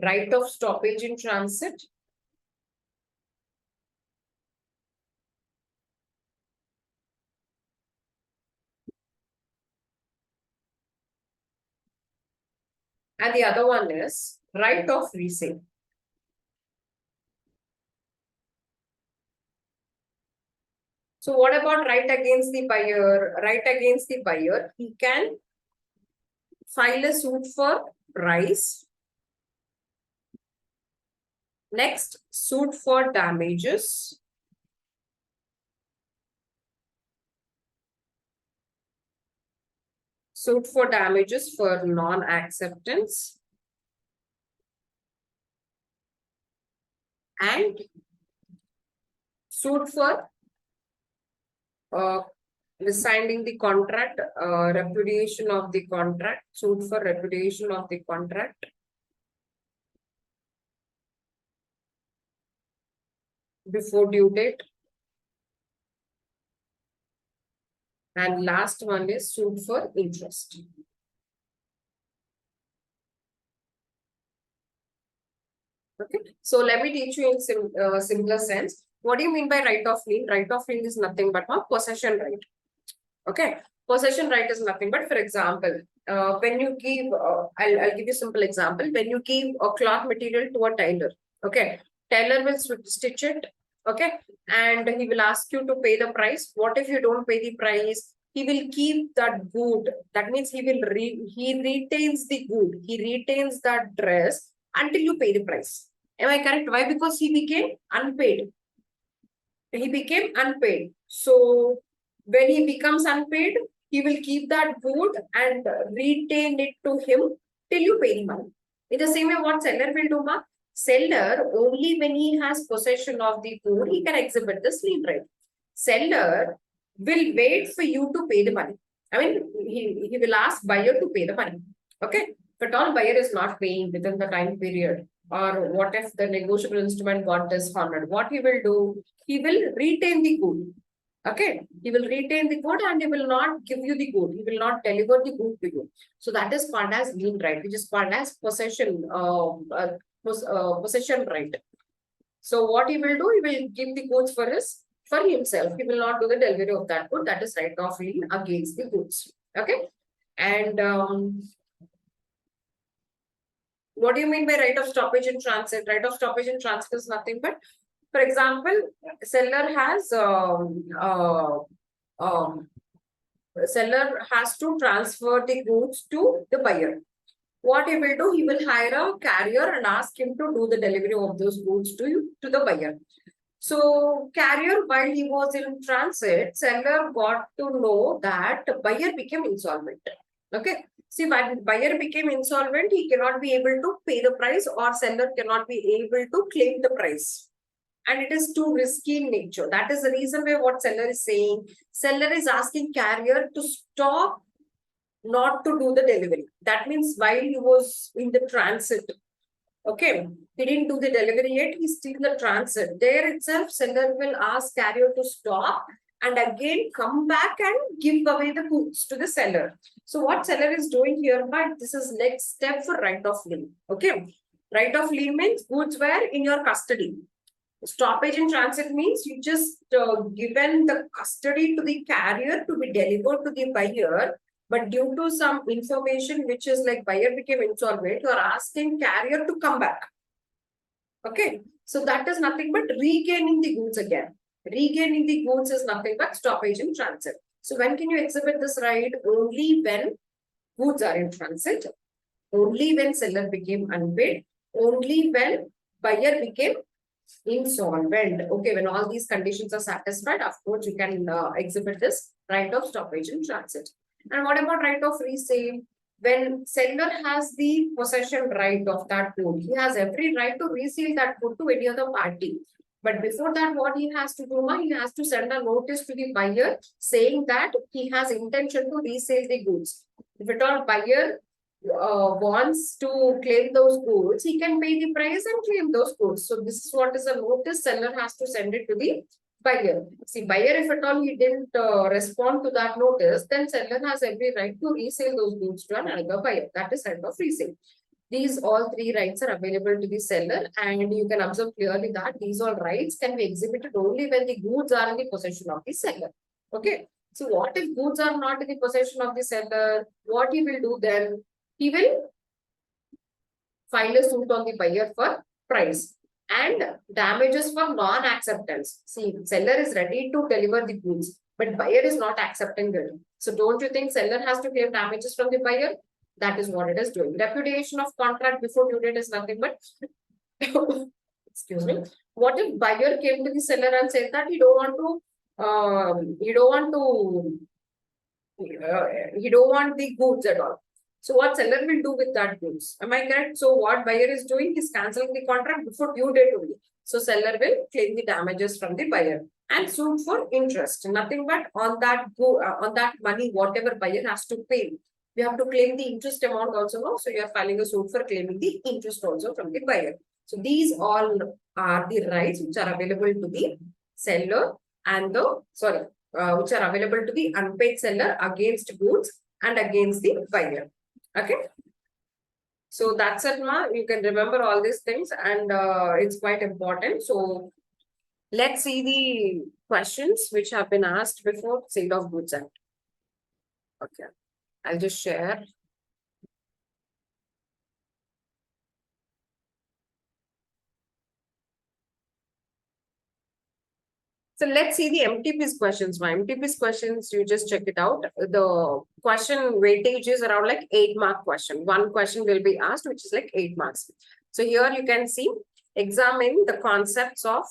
right of stoppage in transit, and the other one is right of resale. So what about right against the buyer? Right against the buyer, he can file a suit for price. Next, suit for damages. Suit for damages for non-acceptance. And suit for rescinding the contract, repudiation of the contract, suit for repudiation of the contract. Before due date. And last one is suit for interest. Okay. So let me teach you in simpler sense. What do you mean by right of lien? Right of lien is nothing but a possession right. Okay. Possession right is nothing but, for example, when you give, I'll give you a simple example. When you give a cloth material to a tailor, okay, tailor will stitch it, okay, and he will ask you to pay the price. What if you don't pay the price? He will keep that good. That means he retains the good. He retains that dress until you pay the price. Am I correct? Why? Because he became unpaid. He became unpaid. So when he becomes unpaid, he will keep that good and retain it to him till you pay the money. In the same way, what seller will do, ma? Seller, only when he has possession of the good, he can exhibit the lien right. Seller will wait for you to pay the money. I mean, he will ask buyer to pay the money. Okay. But all buyer is not paying within the time period, or what if the negotiable instrument got dishonored, what he will do? He will retain the good. Okay, he will retain the good and he will not give you the good. He will not deliver the good to you. So that is called as lien right, which is called as possession right. So what he will do? He will give the goods for himself. He will not do the delivery of that good. That is right of lien against the goods. Okay, and What do you mean by right of stoppage in transit? Right of stoppage in transit is nothing but, for example, seller has seller has to transfer the goods to the buyer. What he will do, he will hire a carrier and ask him to do the delivery of those goods to the buyer. So carrier, while he was in transit, seller got to know that buyer became insolvent. Okay. See, when buyer became insolvent, he cannot be able to pay the price, or seller cannot be able to claim the price. And it is too risky in nature. That is the reason why what seller is saying. Seller is asking carrier to stop not to do the delivery. That means while he was in the transit, okay, he didn't do the delivery yet, he's still in the transit. There itself, seller will ask carrier to stop and again come back and give away the goods to the seller. So what seller is doing here, but this is next step for right of lien. Okay, right of lien means goods were in your custody. Stoppage in transit means you just given the custody to the carrier to be delivered to the buyer, but due to some information which is like buyer became insolvent, you are asking carrier to come back. Okay, so that is nothing but regaining the goods again. Regaining the goods is nothing but stoppage in transit. So when can you exhibit this right? Only when goods are in transit, only when seller became unpaid, only when buyer became insolvent. Okay, when all these conditions are satisfied, of course, you can exhibit this right of stoppage in transit. And what about right of resale? When seller has the possession right of that good, he has every right to resell that good to any other party. But before that, what he has to do, he has to send a notice to the buyer saying that he has intention to resell the goods. If at all buyer wants to claim those goods, he can pay the price and claim those goods. So this is what is a notice seller has to send it to the buyer. See, buyer, if at all he didn't respond to that notice, then seller has every right to resell those goods to another buyer. That is right of resale. These all three rights are available to the seller, and you can observe clearly that these all rights can be exhibited only when the goods are in the possession of the seller. Okay. So what if goods are not in the possession of the seller? What he will do then? He will file a suit on the buyer for price and damages for non-acceptance. See, seller is ready to deliver the goods, but buyer is not accepting them. So don't you think seller has to claim damages from the buyer? That is what it is doing. Repudiation of contract before due date is nothing but excuse me. What if buyer came to the seller and said that he don't want the goods at all. So what seller will do with that goods? Am I correct? So what buyer is doing is cancelling the contract before due date only. So seller will claim the damages from the buyer and suit for interest. Nothing but on that money, whatever buyer has to pay. You have to claim the interest amount also. No? So you are filing a suit for claiming the interest also from the buyer. So these all are the rights which are available to the seller and which are available to the unpaid seller against goods and against the buyer. Okay. So that's it, ma. You can remember all these things, and it's quite important. So let's see the questions which have been asked before Sale of Goods Act. Okay. I'll just share. So let's see the MTP's questions. My MTP's questions, you just check it out. The question weightage is around like 8-mark question. One question will be asked, which is like 8 marks. So here you can see, examine the concepts of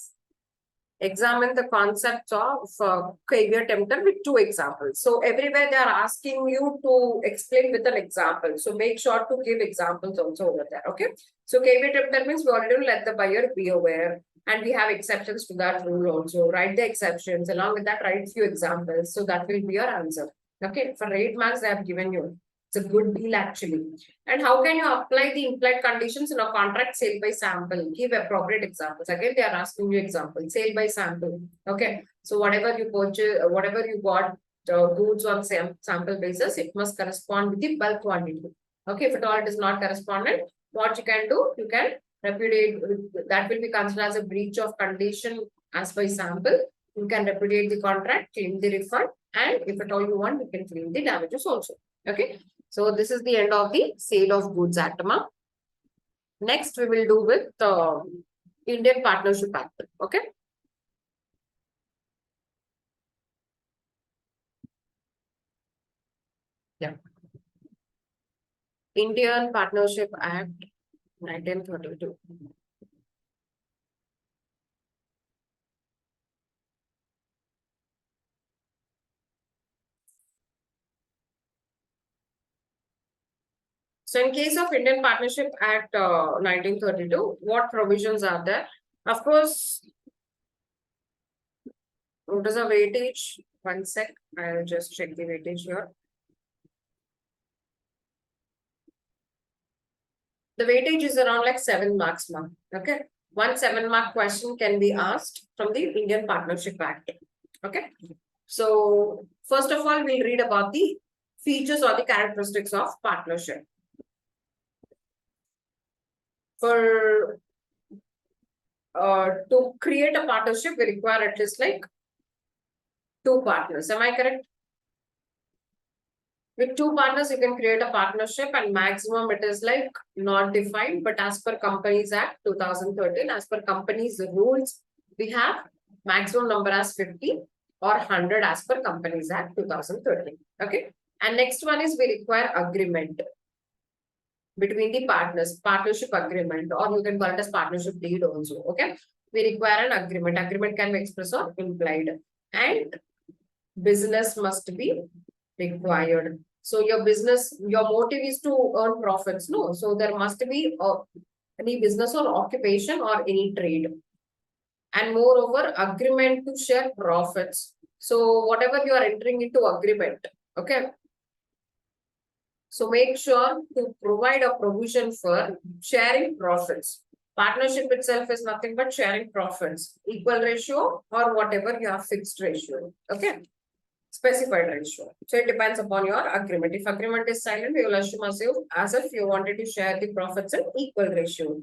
caveat emptor with 2 examples. So everywhere they are asking you to explain with an example. So make sure to give examples also over there. Okay. So caveat emptor means we already let the buyer be aware. And we have exceptions to that rule also. Write the exceptions. Along with that, write few examples. So that will be your answer. Okay. For 8 marks, they have given you. It's a good deal actually. And how can you apply the implied conditions in a contract sale by sample? Give appropriate examples. Again, they are asking you examples. Sale by sample. Okay. So whatever you purchase, whatever you got goods on sample basis, it must correspond with the bulk quantity. Okay. If at all it is not correspondent, what you can do, you can repudiate. That will be considered as a breach of condition as by sample. You can repudiate the contract, claim the refund, and if at all you want, you can claim the damages also. Okay. So this is the end of the Sale of Goods Act. Next, we will do with Indian Partnership Act. Okay. Yeah. Indian Partnership Act 1932. So, in case of Indian Partnership Act 1932, what provisions are there? Of course, what is the weightage? One sec, I'll just check the weightage here. The weightage is around like 7 marks now. Okay. One 7-mark question can be asked from the Indian Partnership Act. Okay. So, first of all, we'll read about the features or the characteristics of partnership. For to create a partnership, we require at least like 2 partners. Am I correct? With 2 partners, you can create a partnership, and maximum it is like not defined, but as per Companies Act 2013, as per companies rules, we have maximum number as 50 or 100 as per Companies Act 2013. Okay. And next one is we require agreement between the partners, partnership agreement, or you can call it as partnership deed also. Okay. We require an agreement. Agreement can be expressed or implied. And business must be required. So your business, your motive is to earn profits, no? So there must be any business or occupation or any trade. And moreover, agreement to share profits. So whatever you are entering into agreement, okay? So make sure to provide a provision for sharing profits. Partnership itself is nothing but sharing profits, equal ratio or whatever you have fixed ratio, okay? Specified ratio. So it depends upon your agreement. If agreement is silent, we will assume as if you wanted to share the profits in equal ratio.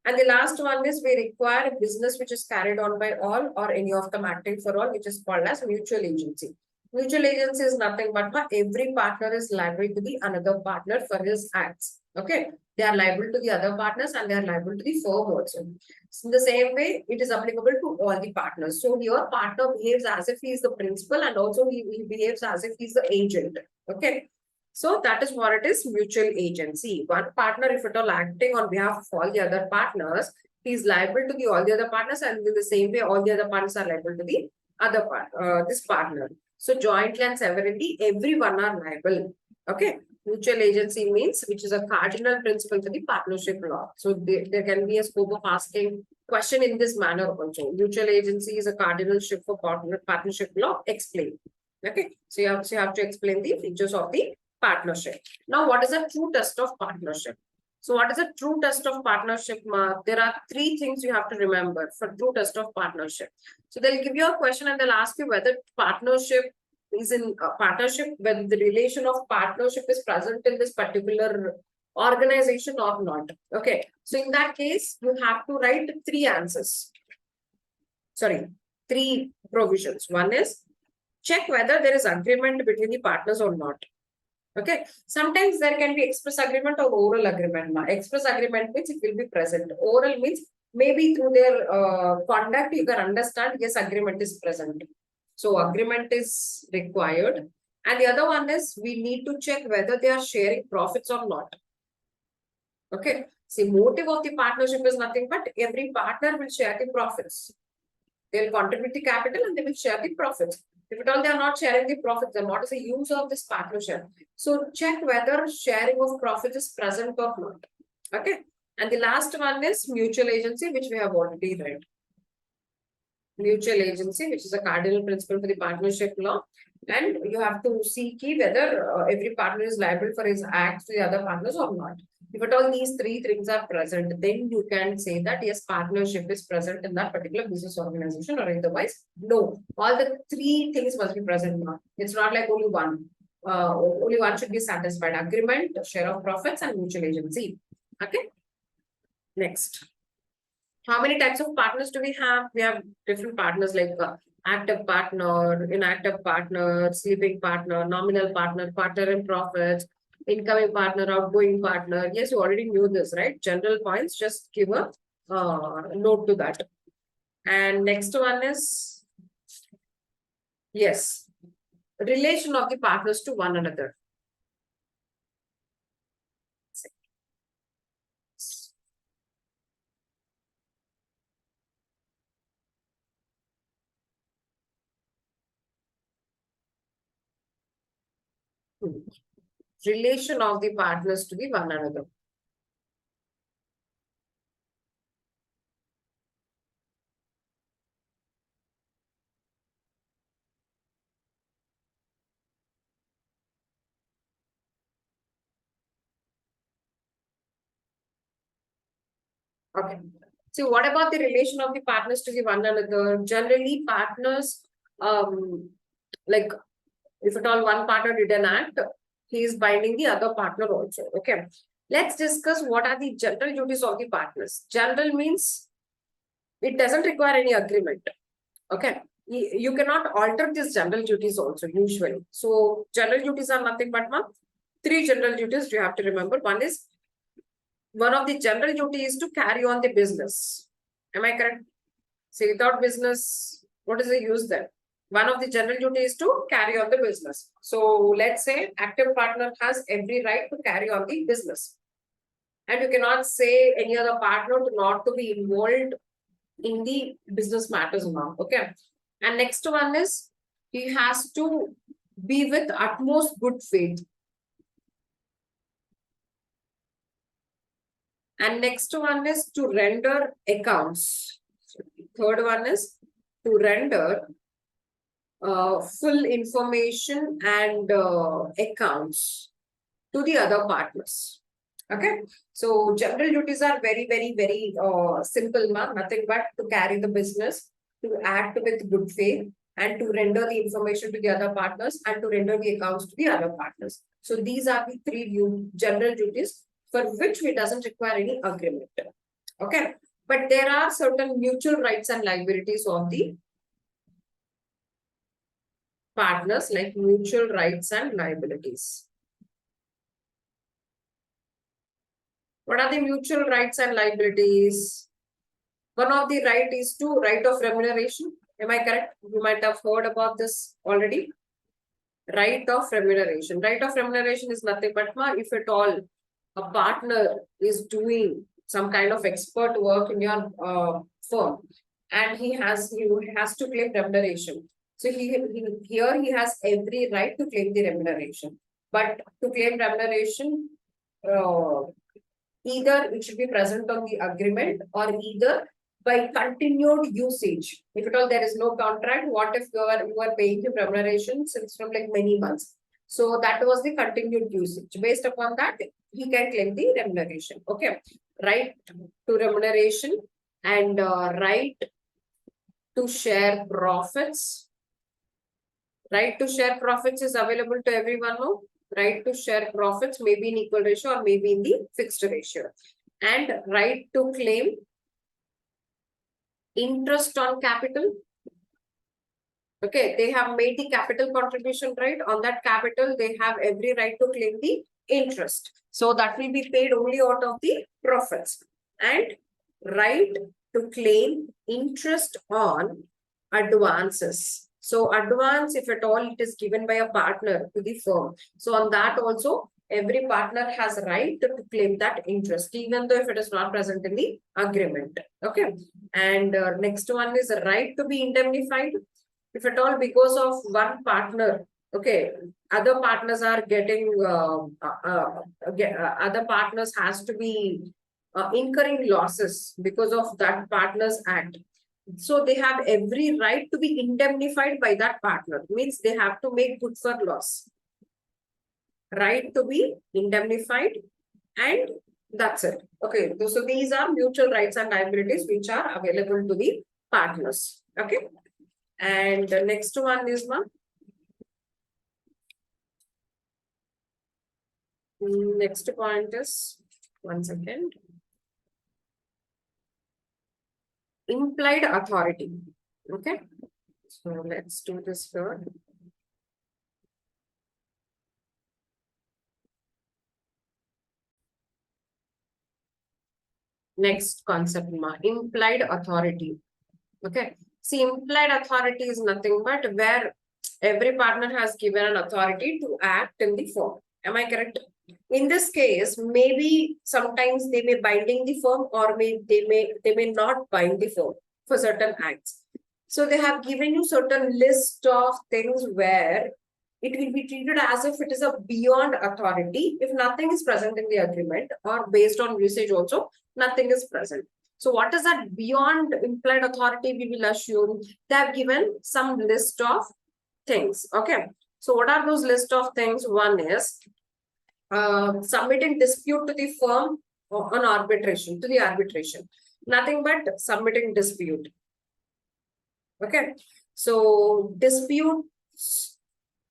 And the last one is we require a business which is carried on by all or any of them acting for all, which is called as mutual agency. Mutual agency is nothing but every partner is liable to the another partner for his acts. Okay. They are liable to the other partners and they are liable to the firm also. So in the same way, it is applicable to all the partners. So your partner behaves as if he is the principal and also he behaves as if he is the agent. Okay. So that is what it is, mutual agency. One partner, if at all acting on behalf of all the other partners, he is liable to the all the other partners, and in the same way, all the other partners are liable to the other part, this partner. So jointly and severally, everyone are liable. Okay. Mutual agency means which is a cardinal principle for the partnership law. So there can be a scope of asking question in this manner also. Mutual agency is a cardinalship for partnership law. Explain. Okay. So you have to explain the features of the partnership. Now, what is a true test of partnership? So what is a true test of partnership? There are 3 things you have to remember for true test of partnership. So they'll give you a question and they'll ask you whether partnership is in partnership, whether the relation of partnership is present in this particular organization or not. Okay. So in that case, you have to write 3 answers. Sorry, 3 provisions. One is check whether there is agreement between the partners or not. Okay. Sometimes there can be express agreement or oral agreement. Express agreement means it will be present. Oral means maybe through their conduct you can understand, yes, agreement is present. So agreement is required. And the other one is we need to check whether they are sharing profits or not. Okay. See, motive of the partnership is nothing but every partner will share the profits. They will contribute the capital and they will share the profits. If at all they are not sharing the profits, then what is the use of this partnership? So check whether sharing of profits is present or not. Okay. And the last one is mutual agency, which we have already read. Mutual agency, which is a cardinal principle for the partnership law. And you have to see whether every partner is liable for his acts to the other partners or not. If at all these 3 things are present, then you can say that yes, partnership is present in that particular business organization, or otherwise, no. All the 3 things must be present now. It's not like only one. Only one should be satisfied. Agreement, share of profits, and mutual agency. Okay. Next. How many types of partners do we have? We have different partners like active partner, inactive partner, sleeping partner, nominal partner, partner in profits, incoming partner, outgoing partner. Yes, you already knew this, right? General points, just give a note to that. And next one is, yes, relation of the partners to one another. Relation of the partners to the one another. Okay. So what about the relation of the partners to the one another? Generally, partners, like if at all one partner did an act, he is binding the other partner also. Okay. Let's discuss what are the general duties of the partners. General means it doesn't require any agreement. Okay. You cannot alter these general duties also usually. So general duties are nothing but three general duties you have to remember. One of the general duty is to carry on the business. Am I correct? See, without business, what is the use then? One of the general duty is to carry on the business. So let's say active partner has every right to carry on the business. And you cannot say any other partner to not to be involved in the business matters now. Okay. And next one is he has to be with utmost good faith. And next one is to render accounts. Third one is to render full information and accounts to the other partners. Okay. So general duties are very, very, very simple, nothing but to carry the business, to act with good faith, and to render the information to the other partners and to render the accounts to the other partners. So these are the three general duties for which we doesn't require any agreement. Okay. But there are certain mutual rights and liabilities of the partners, like mutual rights and liabilities. What are the mutual rights and liabilities? One of the right is to right of remuneration. Am I correct? You might have heard about this already. Right of remuneration. Right of remuneration is nothing but if at all a partner is doing some kind of expert work in your firm and he has to claim remuneration. So here he has every right to claim the remuneration. But to claim remuneration, either it should be present on the agreement or either by continued usage. If at all there is no contract, what if you are paying him remuneration since from like many months? So that was the continued usage. Based upon that, he can claim the remuneration. Okay. Right to remuneration and right to share profits. Right to share profits is available to everyone. No? Right to share profits may be in equal ratio or maybe in the fixed ratio. And right to claim interest on capital. Okay, they have made the capital contribution, right? On that capital, they have every right to claim the interest. So that will be paid only out of the profits. And right to claim interest on advances. So advance, if at all, it is given by a partner to the firm. So on that also, every partner has a right to claim that interest, even though if it is not present in the agreement. Okay. And next one is a right to be indemnified. If at all, because of one partner, other partners are getting, other partners has to be incurring losses because of that partner's act. So they have every right to be indemnified by that partner. Means they have to make good for loss. Right to be indemnified, and that's it. Okay, so these are mutual rights and liabilities which are available to the partners. Okay, and the next one is next point is 1 second. Implied authority. Okay, so let's do this here. Next concept, ma, implied authority. Okay. See, implied authority is nothing but where every partner has given an authority to act in the firm. Am I correct? In this case, maybe sometimes they may binding the firm, or they may not bind the firm for certain acts. So they have given you certain list of things where it will be treated as if it is a beyond authority if nothing is present in the agreement, or based on usage also nothing is present. So what is that beyond implied authority? We will assume they have given some list of things. Okay. So what are those list of things? One is submitting dispute to the firm on arbitration, to the arbitration. Nothing but submitting dispute. Okay. So dispute,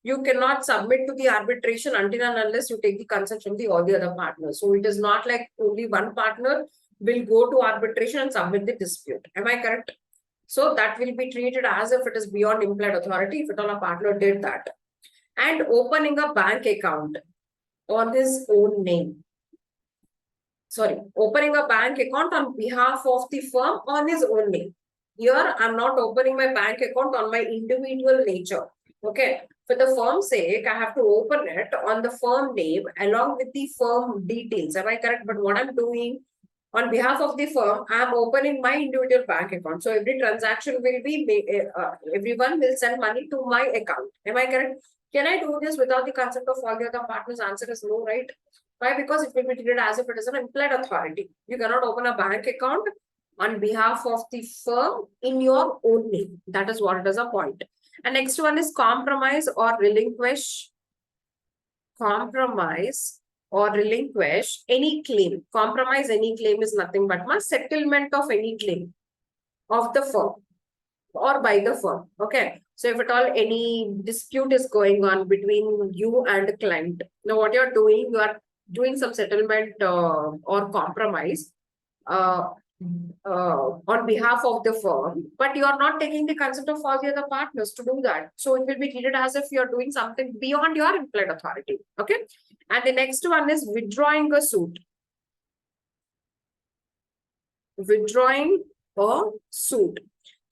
you cannot submit to the arbitration until and unless you take the consent from all the other partners. So it is not like only one partner will go to arbitration and submit the dispute. Am I correct? So that will be treated as if it is beyond implied authority if at all a partner did that. And opening a bank account on his own name. Sorry, opening a bank account on behalf of the firm on his own name. Here, I'm not opening my bank account on my individual nature. Okay. For the firm's sake, I have to open it on the firm name along with the firm details. Am I correct? But what I'm doing on behalf of the firm, I'm opening my individual bank account. So every transaction will be, everyone will send money to my account. Am I correct? Can I do this without the consent of all the other partners? Answer is no, right? Why? Because it will be treated as if it is an implied authority. You cannot open a bank account on behalf of the firm in your own name. That is what it is a point. And next one is compromise or relinquish. Compromise or relinquish any claim. Compromise any claim is nothing but a settlement of any claim of the firm or by the firm. Okay. So if at all any dispute is going on between you and the client, now what you're doing, you are doing some settlement or compromise on behalf of the firm, but you are not taking the consent of all the other partners to do that. So it will be treated as if you are doing something beyond your implied authority. Okay. And the next one is withdrawing a suit. Withdrawing a suit.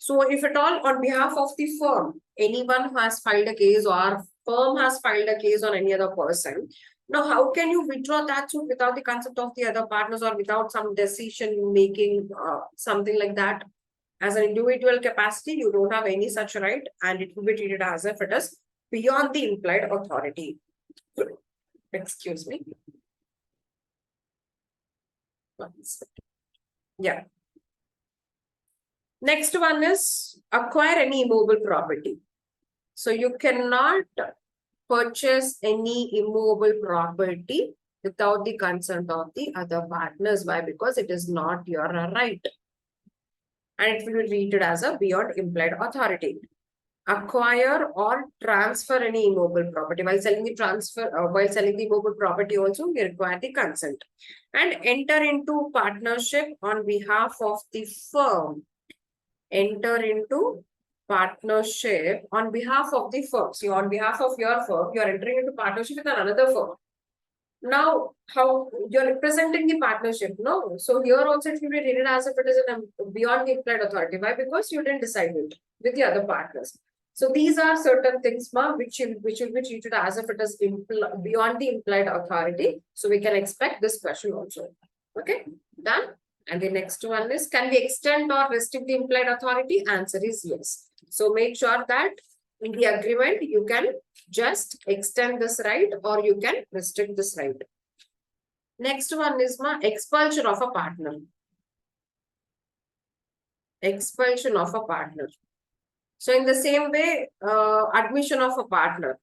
So if at all on behalf of the firm, anyone who has filed a case or firm has filed a case on any other person, now how can you withdraw that suit without the consent of the other partners or without some decision making, something like that? As an individual capacity, you don't have any such right, and it will be treated as if it is beyond the implied authority. Excuse me. Yeah. Next one is acquire any immovable property. So you cannot purchase any immovable property without the consent of the other partners. Why? Because it is not your right. And it will be treated as a beyond implied authority. Acquire or transfer any immovable property. While selling the immovable property also, you require the consent. And enter into partnership on behalf of the firm. Enter into partnership on behalf of the firm. So on behalf of your firm, you are entering into partnership with another firm. Now, how you're representing the partnership? No. So here also it will be treated as if it is beyond the implied authority. Why? Because you didn't decide it with the other partners. So these are certain things, which will be treated as if it is beyond the implied authority. So we can expect this question also. Okay, done. And the next one is, can we extend or restrict the implied authority? Answer is yes. So make sure that in the agreement, you can just extend this right or you can restrict this right. Next one is expulsion of a partner. Expulsion of a partner. So in the same way, admission of a partner.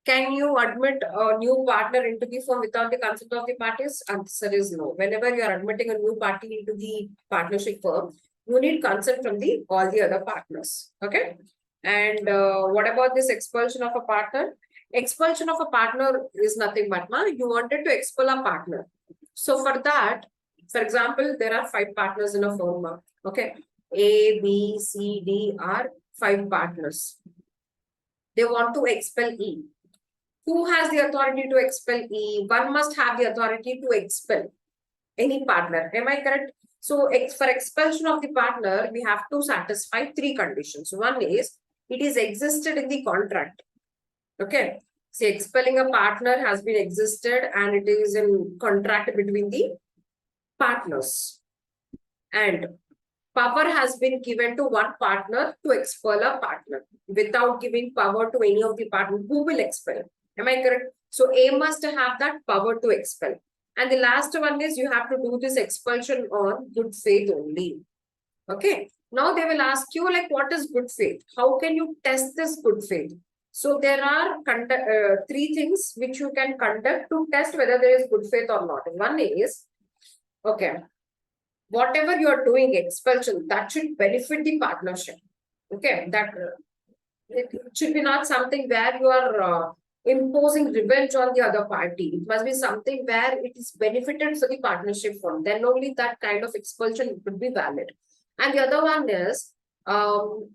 Can you admit a new partner into the firm without the consent of the parties? Answer is no. Whenever you are admitting a new party into the partnership firm, you need consent from all the other partners. Okay. And what about this expulsion of a partner? Expulsion of a partner is nothing but you wanted to expel a partner. So for that, for example, there are 5 partners in a firm. Okay. A, B, C, D are 5 partners. They want to expel E. Who has the authority to expel E? One must have the authority to expel any partner. Am I correct? So for expulsion of the partner, we have to satisfy three conditions. One is it is existed in the contract. Okay. See, expelling a partner has been existed and it is in contract between the partners. And power has been given to one partner to expel a partner without giving power to any of the partners who will expel. Am I correct? So A must have that power to expel. And the last one is you have to do this expulsion on good faith only. Okay. Now they will ask you like, what is good faith? How can you test this good faith? So there are three things which you can conduct to test whether there is good faith or not. One is, okay, whatever you are doing expulsion, that should benefit the partnership. Okay, that it should be not something where you are imposing revenge on the other party. It must be something where it is benefited for the partnership firm. Then only that kind of expulsion would be valid. And the other one is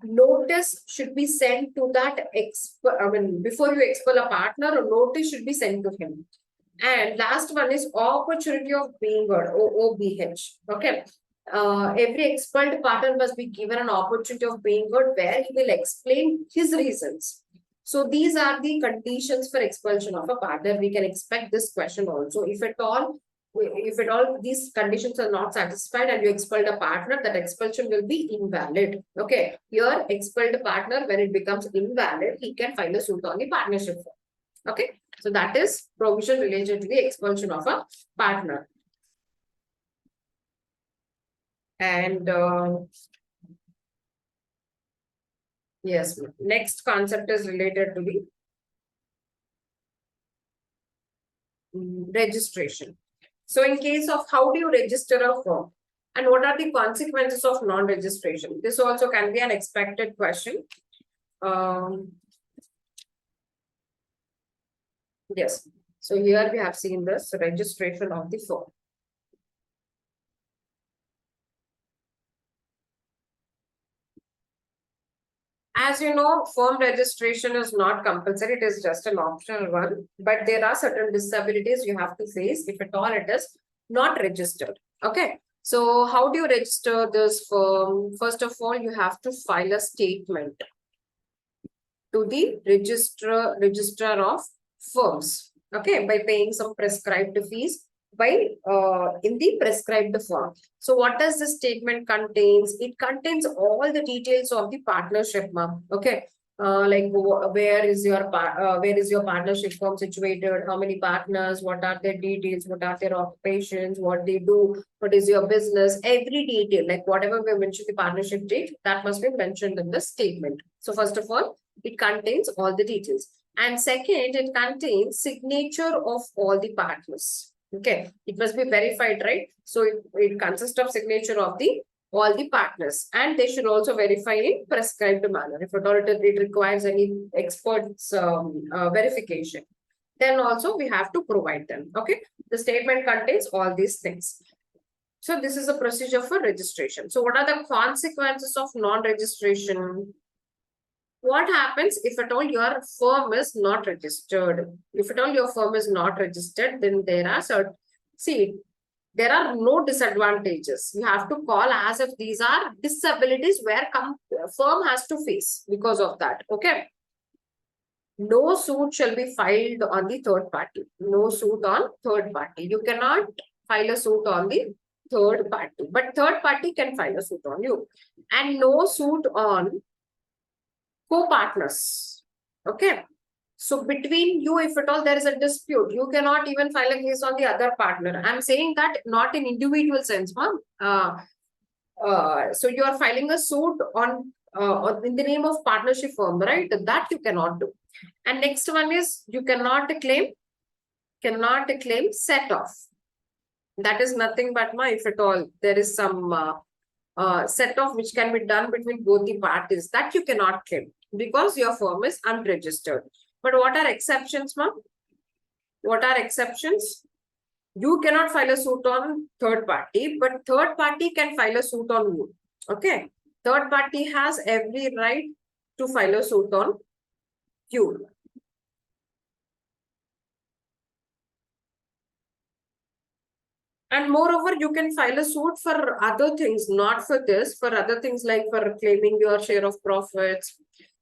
notice should be sent to that before you expel a partner, a notice should be sent to him. And last one is opportunity of being heard, OBH. Okay. Every expelled partner must be given an opportunity of being heard where he will explain his reasons. So these are the conditions for expulsion of a partner. We can expect this question also. If at all these conditions are not satisfied and you expelled a partner, that expulsion will be invalid. Okay. Your expelled partner, when it becomes invalid, he can file a suit on the partnership form. Okay. So that is provision related to the expulsion of a partner. And yes, next concept is related to the registration. So in case of how do you register a firm and what are the consequences of non-registration? This also can be an expected question. Yes. So here we have seen this registration of the firm. As you know, firm registration is not compulsory. It is just an optional one. But there are certain disabilities you have to face if at all it is not registered. Okay. So how do you register this firm? First of all, you have to file a statement to the registrar of firms. Okay. By paying some prescribed fees in the prescribed form. So what does the statement contains? It contains all the details of the partnership, ma'am. Okay. Like where is your partnership firm situated? How many partners? What are their details? What are their occupations? What they do? What is your business? Every detail, like whatever we mentioned the partnership date, that must be mentioned in the statement. So first of all, it contains all the details. And second, it contains signature of all the partners. Okay, it must be verified, right? So it consists of signature of all the partners, and they should also verify in prescribed manner. If at all it requires any experts verification, then also we have to provide them. Okay, the statement contains all these things. So this is a procedure for registration. So what are the consequences of non-registration? What happens if at all your firm is not registered? If at all your firm is not registered, then there are no disadvantages. You have to call as if these are disabilities where firm has to face because of that. Okay. No suit shall be filed on the third party. No suit on third party. You cannot file a suit on the third party, but third party can file a suit on you. And no suit on co-partners. Okay. So between you, if at all there is a dispute, you cannot even file a case on the other partner. I'm saying that not in individual sense, ma'am. So you are filing a suit on in the name of partnership firm, right? That you cannot do. And next one is you cannot claim set off. That is nothing but if at all there is some set off which can be done between both the parties, that you cannot claim because your firm is unregistered. But what are exceptions, ma'am? What are exceptions? You cannot file a suit on third party, but third party can file a suit on you. Okay. Third party has every right to file a suit on you. And moreover, you can file a suit for other things, not for this, for other things like for claiming your share of profits,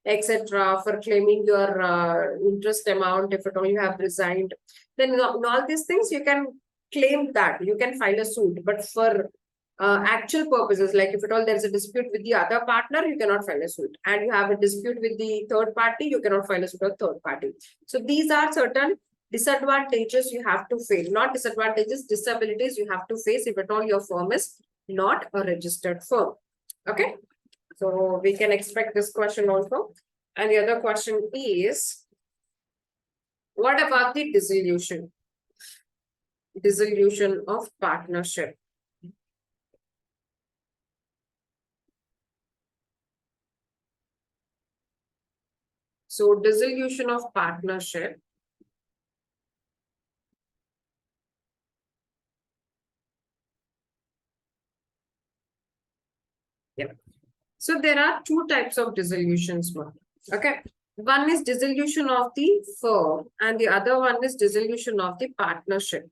etc., for claiming your interest amount if at all you have resigned. Then in all these things, you can claim that. You can file a suit. But for actual purposes, like if at all there's a dispute with the other partner, you cannot file a suit. And you have a dispute with the third party, you cannot file a suit with third party. So these are certain disadvantages you have to face, not disadvantages, disabilities you have to face if at all your firm is not a registered firm. Okay, so we can expect this question also. And the other question is, what about the dissolution? Dissolution of partnership. So dissolution of partnership. Yeah. So there are two types of dissolutions. Okay. One is dissolution of the firm and the other one is dissolution of the partnership.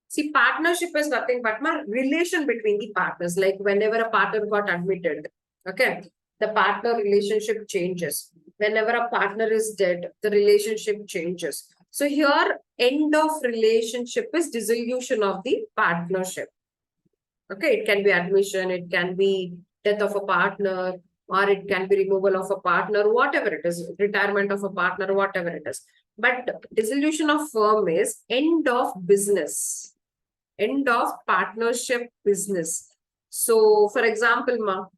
See, partnership is nothing but my relation between the partners. Like whenever a partner got admitted, okay, the partner relationship changes. Whenever a partner is dead, the relationship changes. So here, end of relationship is dissolution of the partnership. Okay, it can be admission, it can be death of a partner, or it can be removal of a partner, whatever it is, retirement of a partner, whatever it is. But dissolution of firm is end of business, end of partnership business. So, for example,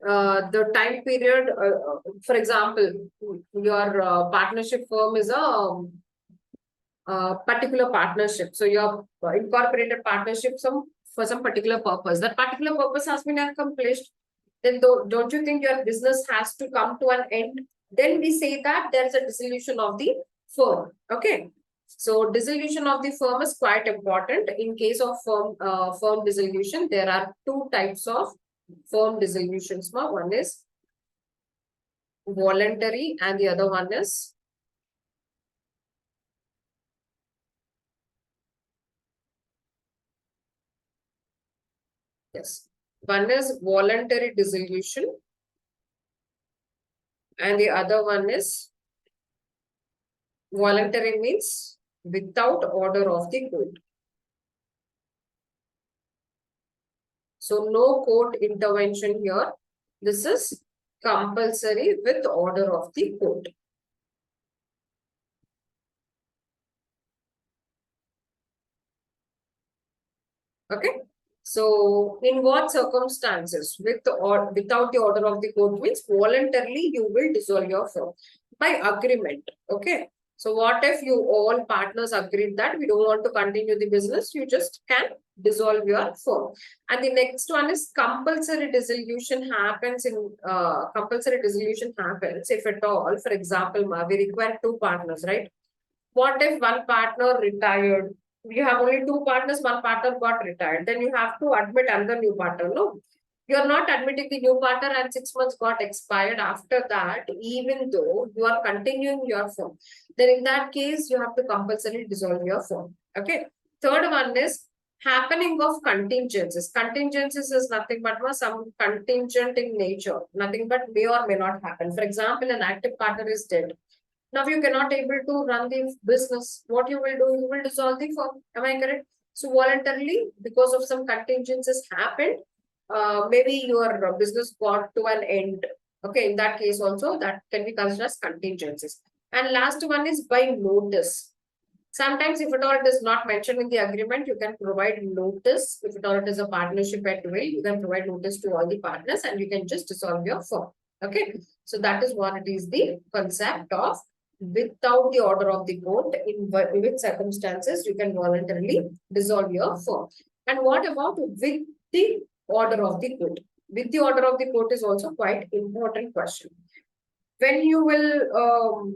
the time period, for example, your partnership firm is a particular partnership. So, your incorporated partnership for some particular purpose. That particular purpose has been accomplished. Then don't you think your business has to come to an end? Then we say that there is a dissolution of the firm. Okay. So dissolution of the firm is quite important. In case of firm dissolution, there are two types of firm dissolutions. One is voluntary and the other one is yes. One is voluntary dissolution and the other one is voluntary means without order of the court. So no court intervention here. This is compulsory with order of the court. Okay. So in what circumstances with or without the order of the court means voluntarily you will dissolve your firm by agreement. Okay. So what if you all partners agreed that we don't want to continue the business, you just can dissolve your firm. And the next one is compulsory dissolution happens in compulsory dissolution happens if at all, for example, we require two partners, right? What if one partner retired? You have only two partners, one partner got retired. Then you have to admit another new partner. No, you're not admitting the new partner and 6 months got expired after that, even though you are continuing your firm. Then in that case, you have to compulsorily dissolve your firm. Okay. Third one is happening of contingencies. Contingencies is nothing but some contingent in nature, nothing but may or may not happen. For example, an active partner is dead. Now you cannot able to run the business. What you will do, you will dissolve the firm. Am I correct? So voluntarily, because of some contingencies happened, maybe your business got to an end. Okay, in that case also, that can be considered as contingencies. And last one is by notice. Sometimes if at all it is not mentioned in the agreement, you can provide notice. If at all it is a partnership at will, you can provide notice to all the partners and you can just dissolve your firm. Okay, so that is what it is, the concept of without the order of the court, in which circumstances you can voluntarily dissolve your firm. And what about with the order of the court? With the order of the court is also quite important question. When you will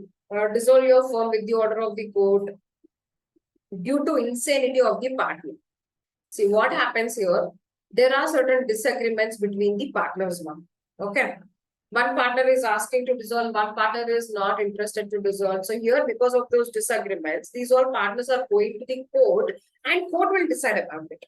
dissolve your firm with the order of the court due to insanity of the partner. See what happens here. There are certain disagreements between the partners now. Okay. One partner is asking to dissolve, one partner is not interested to dissolve. So here, because of those disagreements, these all partners are going to the court and court will decide about it.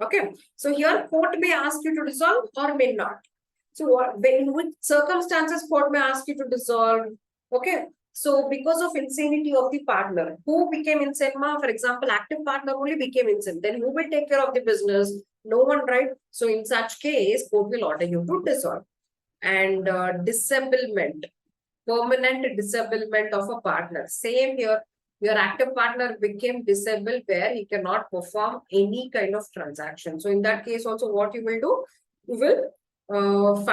Okay. So here court may ask you to dissolve or may not. So in which circumstances court may ask you to dissolve? Okay. So because of insanity of the partner, who became insane? For example, active partner only became insane. Then who will take care of the business? No one, right? So in such case, court will order you to dissolve. And disablement, permanent disablement of a partner. Same here. Your active partner became disabled where he cannot perform any kind of transaction. So in that case also what you will do? You will you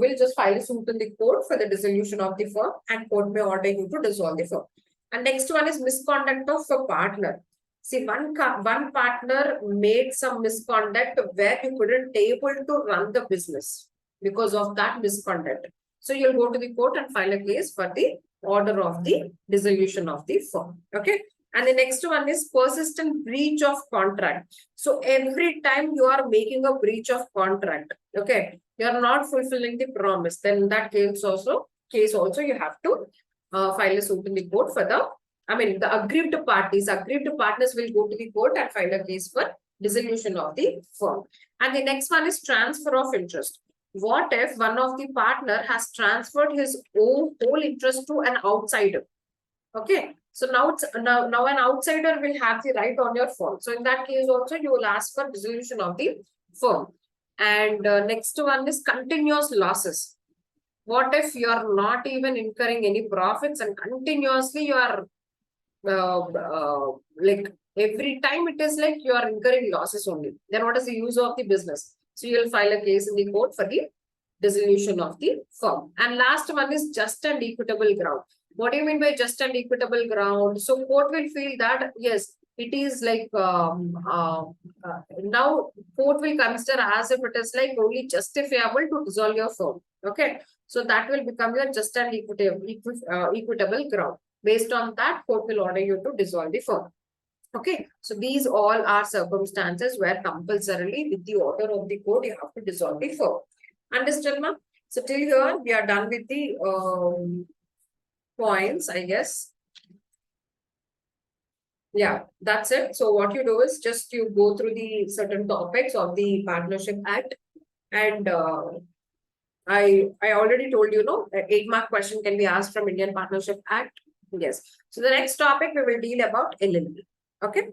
will just file a suit in the court for the dissolution of the firm and court may order you to dissolve the firm. And next one is misconduct of a partner. See, one partner made some misconduct where you couldn't able to run the business because of that misconduct. So you'll go to the court and file a case for the order of the dissolution of the firm. Okay. And the next one is persistent breach of contract. So every time you are making a breach of contract, okay, you are not fulfilling the promise, then in that case also you have to file a suit in the court for the, the aggrieved partners will go to the court and file a case for dissolution of the firm. And the next one is transfer of interest. What if one of the partner has transferred his whole interest to an outsider? Okay, so now an outsider will have the right on your firm. So in that case also you will ask for dissolution of the firm. And next one is continuous losses. What if you are not even incurring any profits and continuously you are like every time it is like you are incurring losses only? Then what is the use of the business? So you will file a case in the court for the dissolution of the firm. And last one is just and equitable ground. What do you mean by just and equitable ground? So court will feel that yes, it is like now court will consider as if it is like only justifiable to dissolve your firm. Okay, so that will become your just and equitable ground. Based on that, court will order you to dissolve the firm. Okay, so these all are circumstances where compulsorily with the order of the court you have to dissolve the firm. Understood, ma'am? So till here we are done with the points, I guess. Yeah, that's it. So what you do is just you go through the certain topics of the Partnership Act, and I already told you, no, 8-mark question can be asked from Indian Partnership Act. Yes. So the next topic we will deal about LLP. Okay.